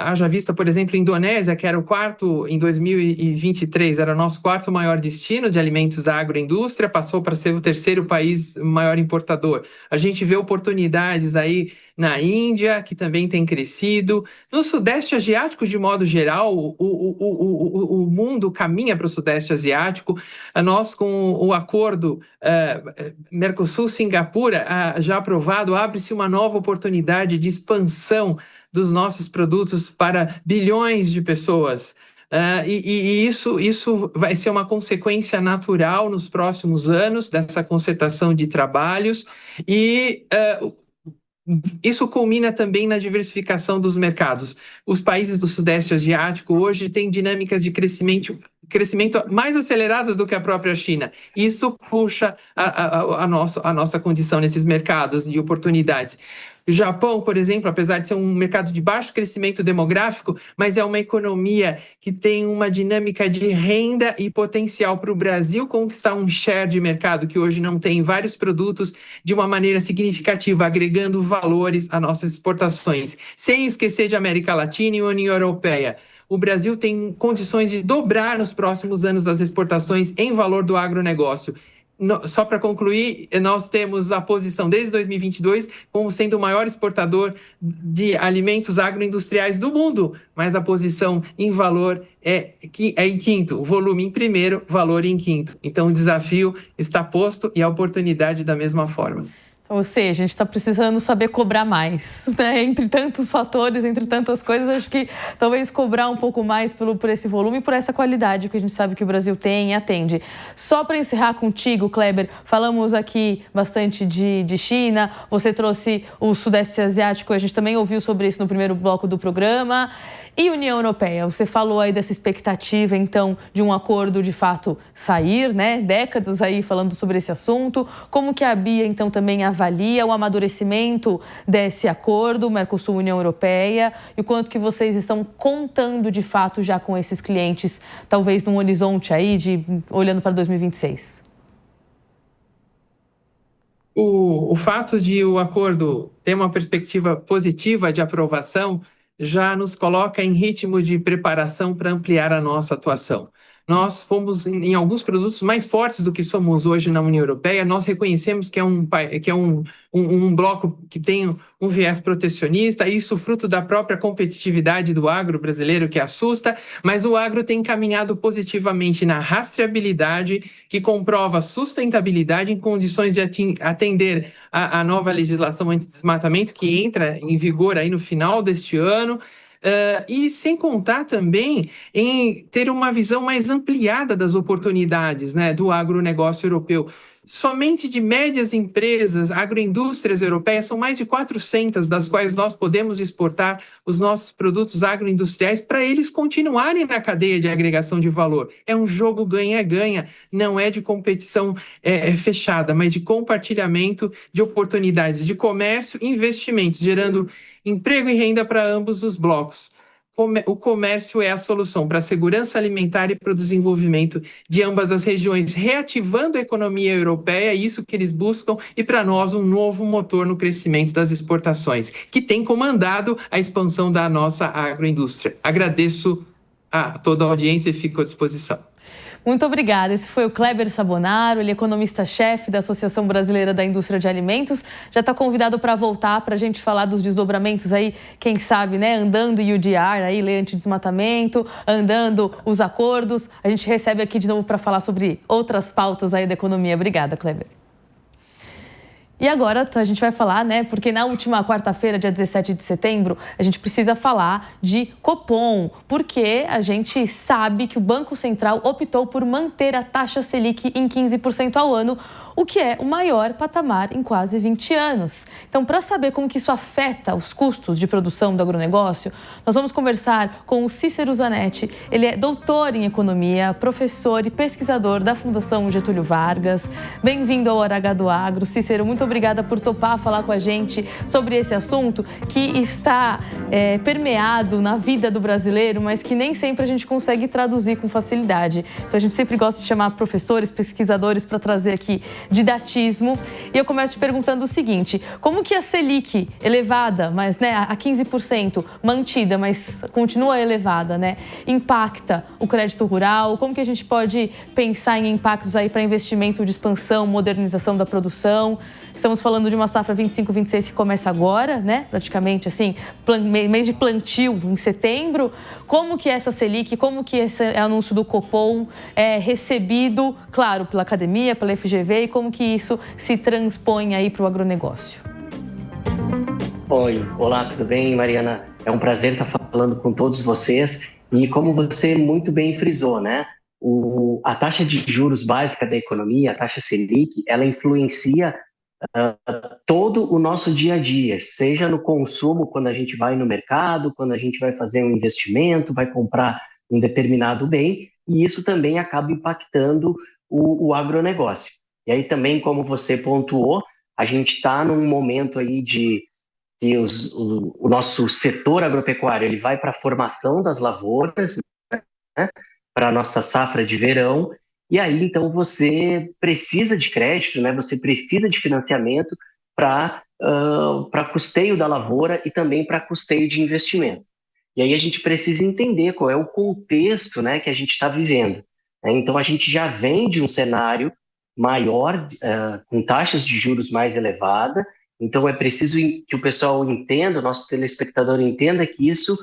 Haja vista, por exemplo, a Indonésia, que era o quarto, em 2023, era o nosso quarto maior destino de alimentos da agroindústria, passou para ser o terceiro país maior importador. A gente vê oportunidades aí na Índia, que também tem crescido. No Sudeste Asiático, de modo geral, o mundo caminha para o Sudeste Asiático. Nós, com o acordo Mercosul-Singapura já aprovado, abre-se uma nova oportunidade de expansão dos nossos produtos para bilhões de pessoas. Isso vai ser uma consequência natural nos próximos anos dessa concertação de trabalhos, e isso culmina também na diversificação dos mercados. Os países do Sudeste Asiático hoje têm dinâmicas de crescimento mais aceleradas do que a própria China. Isso puxa a nossa condição nesses mercados de oportunidades. O Japão, por exemplo, apesar de ser um mercado de baixo crescimento demográfico, mas é uma economia que tem uma dinâmica de renda e potencial para o Brasil conquistar um share de mercado que hoje não tem, vários produtos de uma maneira significativa, agregando valores às nossas exportações. Sem esquecer de América Latina e União Europeia. o Brasil tem condições de dobrar nos próximos anos as exportações em valor do agronegócio. Só para concluir, nós temos a posição desde 2022 como sendo o maior exportador de alimentos agroindustriais do mundo, mas a posição em valor é em quinto, o volume em primeiro, valor em quinto. Então o desafio está posto e a oportunidade da mesma forma. Ou seja, a gente está precisando saber cobrar mais, né? Entre tantos fatores, entre tantas coisas, acho que talvez cobrar um pouco mais por esse volume e por essa qualidade que a gente sabe que o Brasil tem e atende. Só para encerrar contigo, Kleber, falamos aqui bastante de China, você trouxe o Sudeste Asiático, a gente também ouviu sobre isso no primeiro bloco do programa. E União Europeia, você falou aí dessa expectativa, então, de um acordo de fato sair, né? Décadas aí falando sobre esse assunto. Como que a Bia, então, também avalia o amadurecimento desse acordo, Mercosul-União Europeia, e o quanto que vocês estão contando de fato já com esses clientes, talvez num horizonte aí, olhando para 2026? O fato de o acordo ter uma perspectiva positiva de aprovação já nos coloca em ritmo de preparação para ampliar a nossa atuação. Nós fomos, em alguns produtos, mais fortes do que somos hoje na União Europeia. Nós reconhecemos que é um bloco que tem um viés protecionista, isso fruto da própria competitividade do agro brasileiro, que assusta, mas o agro tem caminhado positivamente na rastreabilidade, que comprova sustentabilidade em condições de atender a nova legislação anti-desmatamento, que entra em vigor aí no final deste ano. E sem contar também em ter uma visão mais ampliada das oportunidades, né, do agronegócio europeu. Somente de médias empresas, agroindústrias europeias, são mais de 400, das quais nós podemos exportar os nossos produtos agroindustriais para eles continuarem na cadeia de agregação de valor. É um jogo ganha-ganha, não é de competição fechada, mas de compartilhamento de oportunidades de comércio e investimentos, gerando emprego e renda para ambos os blocos. O comércio é a solução para a segurança alimentar e para o desenvolvimento de ambas as regiões, reativando a economia europeia, isso que eles buscam, e para nós um novo motor no crescimento das exportações, que tem comandado a expansão da nossa agroindústria. Agradeço a toda a audiência e fico à disposição. Muito obrigada. Esse foi o Kleber Sabonaro, ele é economista-chefe da Associação Brasileira da Indústria de Alimentos. Já está convidado para voltar para a gente falar dos desdobramentos aí, quem sabe, né? Andando UDR, aí, lei anti-desmatamento, andando os acordos. A gente recebe aqui de novo para falar sobre outras pautas aí da economia. Obrigada, Kleber. E agora a gente vai falar, né, porque na última quarta-feira, dia 17 de setembro, a gente precisa falar de Copom, porque a gente sabe que o Banco Central optou por manter a taxa Selic em 15% ao ano, o que é o maior patamar em quase 20 anos. Então, para saber como que isso afeta os custos de produção do agronegócio, nós vamos conversar com o Cícero Zanetti. Ele é doutor em economia, professor e pesquisador da Fundação Getúlio Vargas. Bem-vindo ao Hora H do Agro. Cícero, muito obrigada por topar falar com a gente sobre esse assunto que está permeado na vida do brasileiro, mas que nem sempre a gente consegue traduzir com facilidade. Então, a gente sempre gosta de chamar professores, pesquisadores para trazer aqui didatismo. E eu começo te perguntando o seguinte: como que a Selic elevada, mas né, a 15%, mantida, mas continua elevada, né, impacta o crédito rural? Como que a gente pode pensar em impactos aí para investimento de expansão, modernização da produção? Estamos falando de uma safra 25-26 que começa agora, né? Praticamente assim, mês de plantio em setembro. Como que essa Selic, como que esse anúncio do Copom é recebido, claro, pela academia, pela FGV, e como que isso se transpõe aí para o agronegócio? Oi, olá, tudo bem, Mariana? É um prazer estar falando com todos vocês. E como você muito bem frisou, né? A taxa de juros básica da economia, a taxa Selic, ela influencia todo o nosso dia a dia, seja no consumo, quando a gente vai no mercado, quando a gente vai fazer um investimento, vai comprar um determinado bem, e isso também acaba impactando o agronegócio. E aí também, como você pontuou, a gente está num momento aí de que o nosso setor agropecuário ele vai para a formação das lavouras, né, para a nossa safra de verão. E aí, então, você precisa de crédito, né? Você precisa de financiamento para custeio da lavoura e também para custeio de investimento. E aí a gente precisa entender qual é o contexto, né, que a gente está vivendo. Então a gente já vem de um cenário maior, com taxas de juros mais elevadas, então é preciso que o pessoal entenda, o nosso telespectador entenda que isso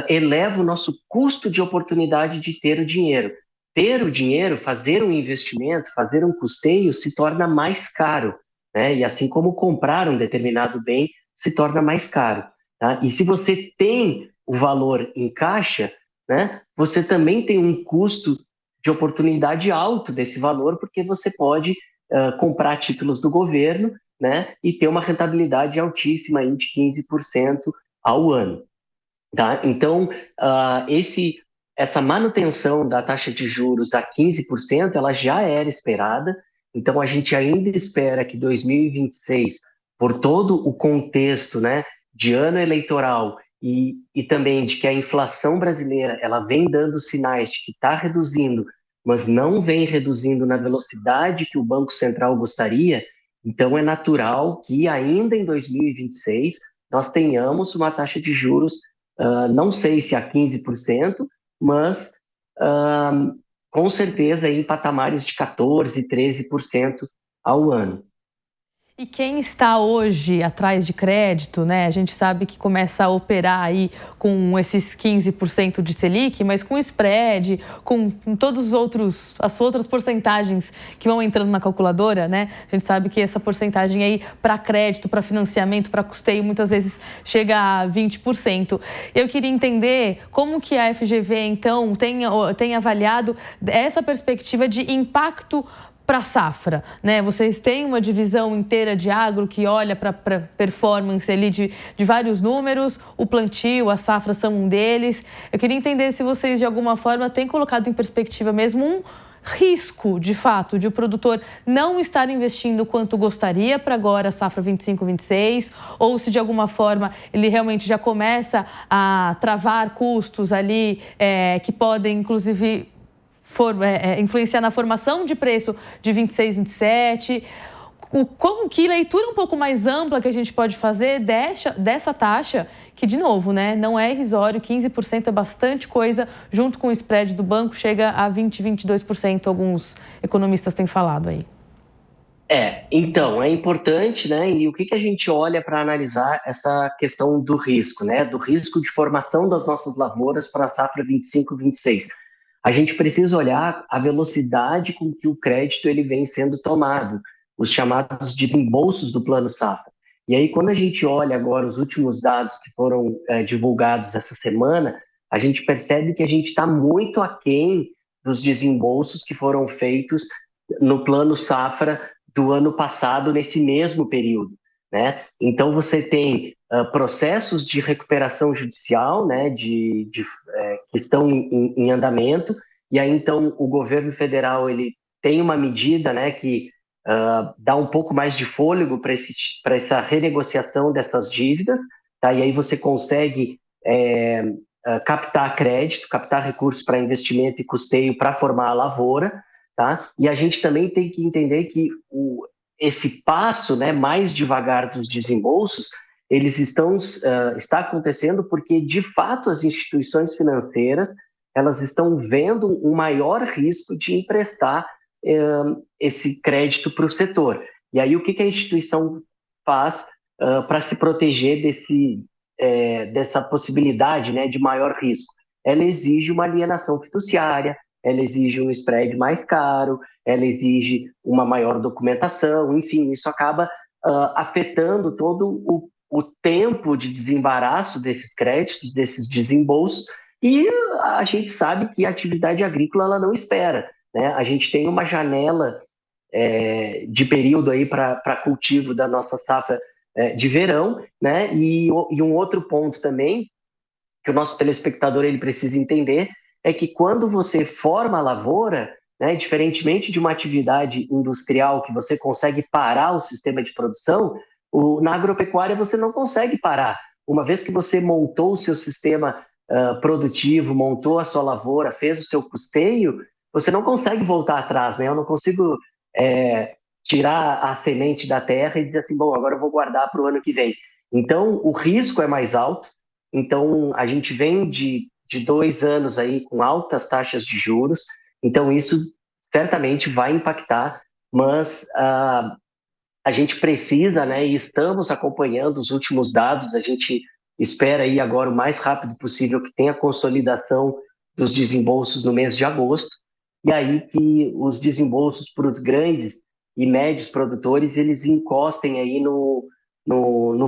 eleva o nosso custo de oportunidade de ter o dinheiro. Ter o dinheiro, fazer um investimento, fazer um custeio se torna mais caro, né? E assim como comprar um determinado bem se torna mais caro. Tá? E se você tem o valor em caixa, né, você também tem um custo de oportunidade alto desse valor, porque você pode comprar títulos do governo, né, e ter uma rentabilidade altíssima aí de 15% ao ano. Tá? Então, essa manutenção da taxa de juros a 15%, ela já era esperada, então a gente ainda espera que 2026, por todo o contexto, né, de ano eleitoral e também de que a inflação brasileira ela vem dando sinais de que está reduzindo, mas não vem reduzindo na velocidade que o Banco Central gostaria, então é natural que ainda em 2026 nós tenhamos uma taxa de juros, não sei se a 15%, mas com certeza em patamares de 14%, 13% ao ano. E quem está hoje atrás de crédito, né? A gente sabe que começa a operar aí com esses 15% de Selic, mas com spread, com todos as outras porcentagens que vão entrando na calculadora, né? A gente sabe que essa porcentagem aí para crédito, para financiamento, para custeio, muitas vezes chega a 20%. Eu queria entender como que a FGV, então, tem avaliado essa perspectiva de impacto para a safra, né? Vocês têm uma divisão inteira de agro que olha para a performance ali de vários números, o plantio, a safra são um deles. Eu queria entender se vocês, de alguma forma, têm colocado em perspectiva mesmo um risco, de fato, de o produtor não estar investindo quanto gostaria para agora a safra 25-26, ou se, de alguma forma, ele realmente já começa a travar custos ali que podem, inclusive, influenciar na formação de preço de 26, 27. Que leitura um pouco mais ampla que a gente pode fazer dessa taxa, que, de novo, né, não é irrisório, 15% é bastante coisa, junto com o spread do banco, chega a 20%, 22%, alguns economistas têm falado aí. Então, é importante, né, e o que a gente olha para analisar essa questão do risco, né, do risco de formação das nossas lavouras para a safra 25, 26. A gente precisa olhar a velocidade com que o crédito ele vem sendo tomado, os chamados desembolsos do Plano Safra. E aí, quando a gente olha agora os últimos dados que foram divulgados essa semana, a gente percebe que a gente está muito aquém dos desembolsos que foram feitos no Plano Safra do ano passado, nesse mesmo período, né? Então, você tem processos de recuperação judicial, né, que estão em andamento, e aí então o governo federal ele tem uma medida, né, que dá um pouco mais de fôlego para essa renegociação dessas dívidas, tá? E aí você consegue captar crédito, captar recursos para investimento e custeio para formar a lavoura, tá? E a gente também tem que entender que esse passo, né, mais devagar dos desembolsos, eles está acontecendo porque, de fato, as instituições financeiras elas estão vendo um maior risco de emprestar esse crédito para o setor. E aí, o que a instituição faz para se proteger dessa possibilidade, né, de maior risco? Ela exige uma alienação fiduciária, ela exige um spread mais caro, ela exige uma maior documentação, enfim, isso acaba afetando todo o tempo de desembaraço desses créditos, desses desembolsos, e a gente sabe que a atividade agrícola ela não espera, né? A gente tem uma janela de período aí para cultivo da nossa safra de verão, né? E um outro ponto também que o nosso telespectador ele precisa entender é que quando você forma a lavoura, né, diferentemente de uma atividade industrial que você consegue parar o sistema de produção, na agropecuária você não consegue parar. Uma vez que você montou o seu sistema produtivo, montou a sua lavoura, fez o seu custeio, você não consegue voltar atrás, né? Eu não consigo tirar a semente da terra e dizer assim, bom, agora eu vou guardar para o ano que vem. Então, o risco é mais alto, Então, a gente vem de 2 anos aí com altas taxas de juros, então isso certamente vai impactar, mas a gente precisa, né, e estamos acompanhando os últimos dados, a gente espera aí agora o mais rápido possível que tenha a consolidação dos desembolsos no mês de agosto, e aí que os desembolsos para os grandes e médios produtores, eles encostem aí no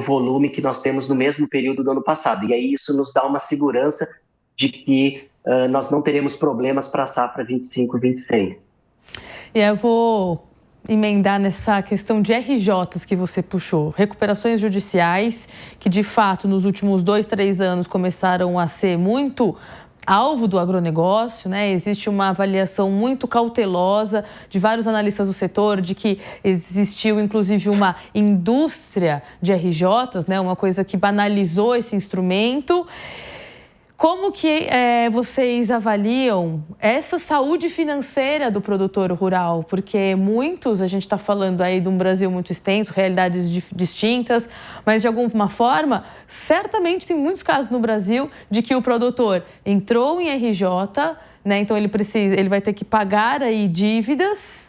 volume que nós temos no mesmo período do ano passado. E aí isso nos dá uma segurança de que nós não teremos problemas para a safra 25-26. E eu vou emendar nessa questão de RJs que você puxou. Recuperações judiciais, que de fato nos últimos 2-3 anos começaram a ser muito alvo do agronegócio, né? Existe uma avaliação muito cautelosa de vários analistas do setor de que existiu inclusive uma indústria de RJs, né? Uma coisa que banalizou esse instrumento. Como que vocês avaliam essa saúde financeira do produtor rural? Porque muitos, a gente está falando aí de um Brasil muito extenso, realidades distintas, mas de alguma forma, certamente tem muitos casos no Brasil de que o produtor entrou em RJ, né? Então ele vai ter que pagar aí dívidas.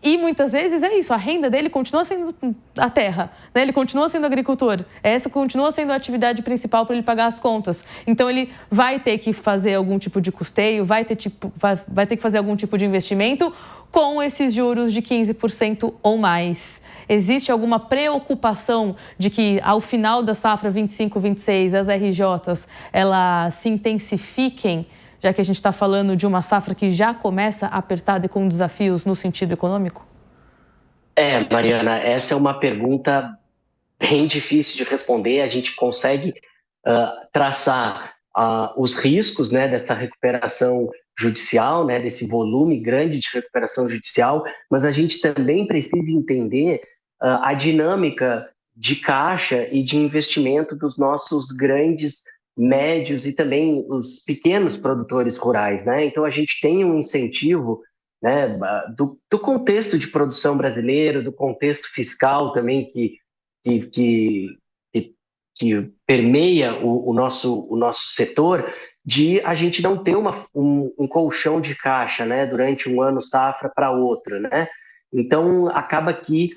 E muitas vezes é isso, a renda dele continua sendo a terra, né? Ele continua sendo agricultor, essa continua sendo a atividade principal para ele pagar as contas. Então ele vai ter que fazer algum tipo de custeio, vai ter que fazer algum tipo de investimento com esses juros de 15% ou mais. Existe alguma preocupação de que ao final da safra 25-26 as RJs elas se intensifiquem, já que a gente está falando de uma safra que já começa apertada e com desafios no sentido econômico? Mariana, essa é uma pergunta bem difícil de responder. A gente consegue traçar os riscos, né, dessa recuperação judicial, né, desse volume grande de recuperação judicial, mas a gente também precisa entender a dinâmica de caixa e de investimento dos nossos grandes, médios e também os pequenos produtores rurais, né? Então a gente tem um incentivo, né, do contexto de produção brasileiro, do contexto fiscal também que permeia o nosso setor, de a gente não ter um colchão de caixa, né, durante um ano safra para outro, né? Então acaba que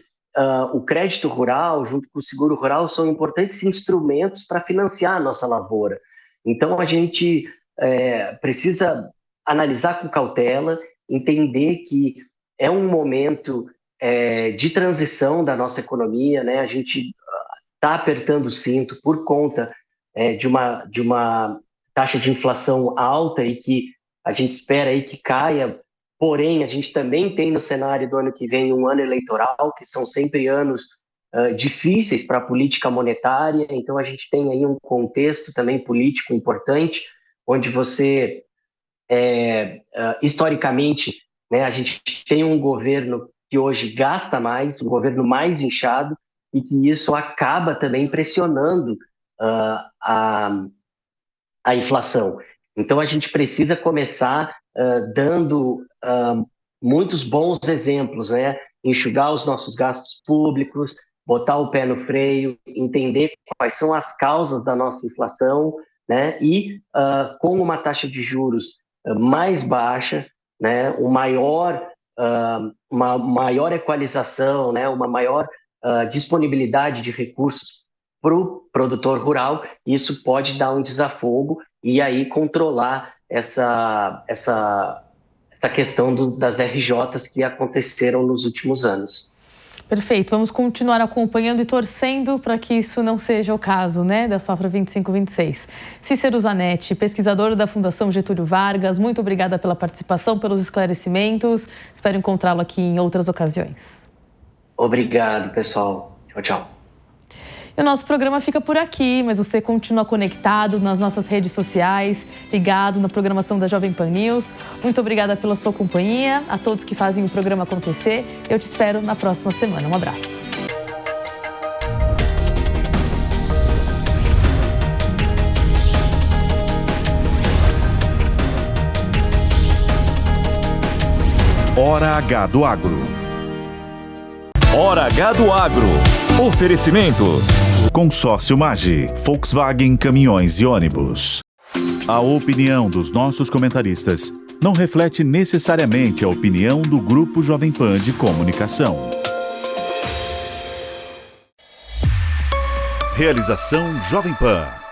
o crédito rural, junto com o seguro rural, são importantes instrumentos para financiar a nossa lavoura. Então, a gente precisa analisar com cautela, entender que é um momento de transição da nossa economia, né? A gente está apertando o cinto por conta de uma taxa de inflação alta e que a gente espera aí que caia. Porém, a gente também tem no cenário do ano que vem um ano eleitoral, que são sempre anos difíceis para a política monetária. Então, a gente tem aí um contexto também político importante, onde você, historicamente, né, a gente tem um governo que hoje gasta mais, um governo mais inchado, e que isso acaba também pressionando a inflação. Então, a gente precisa começar dando muitos bons exemplos, né? Enxugar os nossos gastos públicos, botar o pé no freio, entender quais são as causas da nossa inflação, né? E com uma taxa de juros mais baixa, né? Uma maior equalização, né? Uma maior disponibilidade de recursos para o produtor rural, isso pode dar um desafogo e aí controlar essa questão das RJs que aconteceram nos últimos anos. Perfeito, vamos continuar acompanhando e torcendo para que isso não seja o caso, né, da safra 25-26. Cícero Zanetti, pesquisador da Fundação Getúlio Vargas, muito obrigada pela participação, pelos esclarecimentos. Espero encontrá-lo aqui em outras ocasiões. Obrigado, pessoal. Tchau, tchau. E o nosso programa fica por aqui, mas você continua conectado nas nossas redes sociais, ligado na programação da Jovem Pan News. Muito obrigada pela sua companhia, a todos que fazem o programa acontecer. Eu te espero na próxima semana. Um abraço. Hora H do Agro. Hora H do Agro. Oferecimento. Consórcio Magi, Volkswagen Caminhões e Ônibus. A opinião dos nossos comentaristas não reflete necessariamente a opinião do Grupo Jovem Pan de Comunicação. Realização Jovem Pan.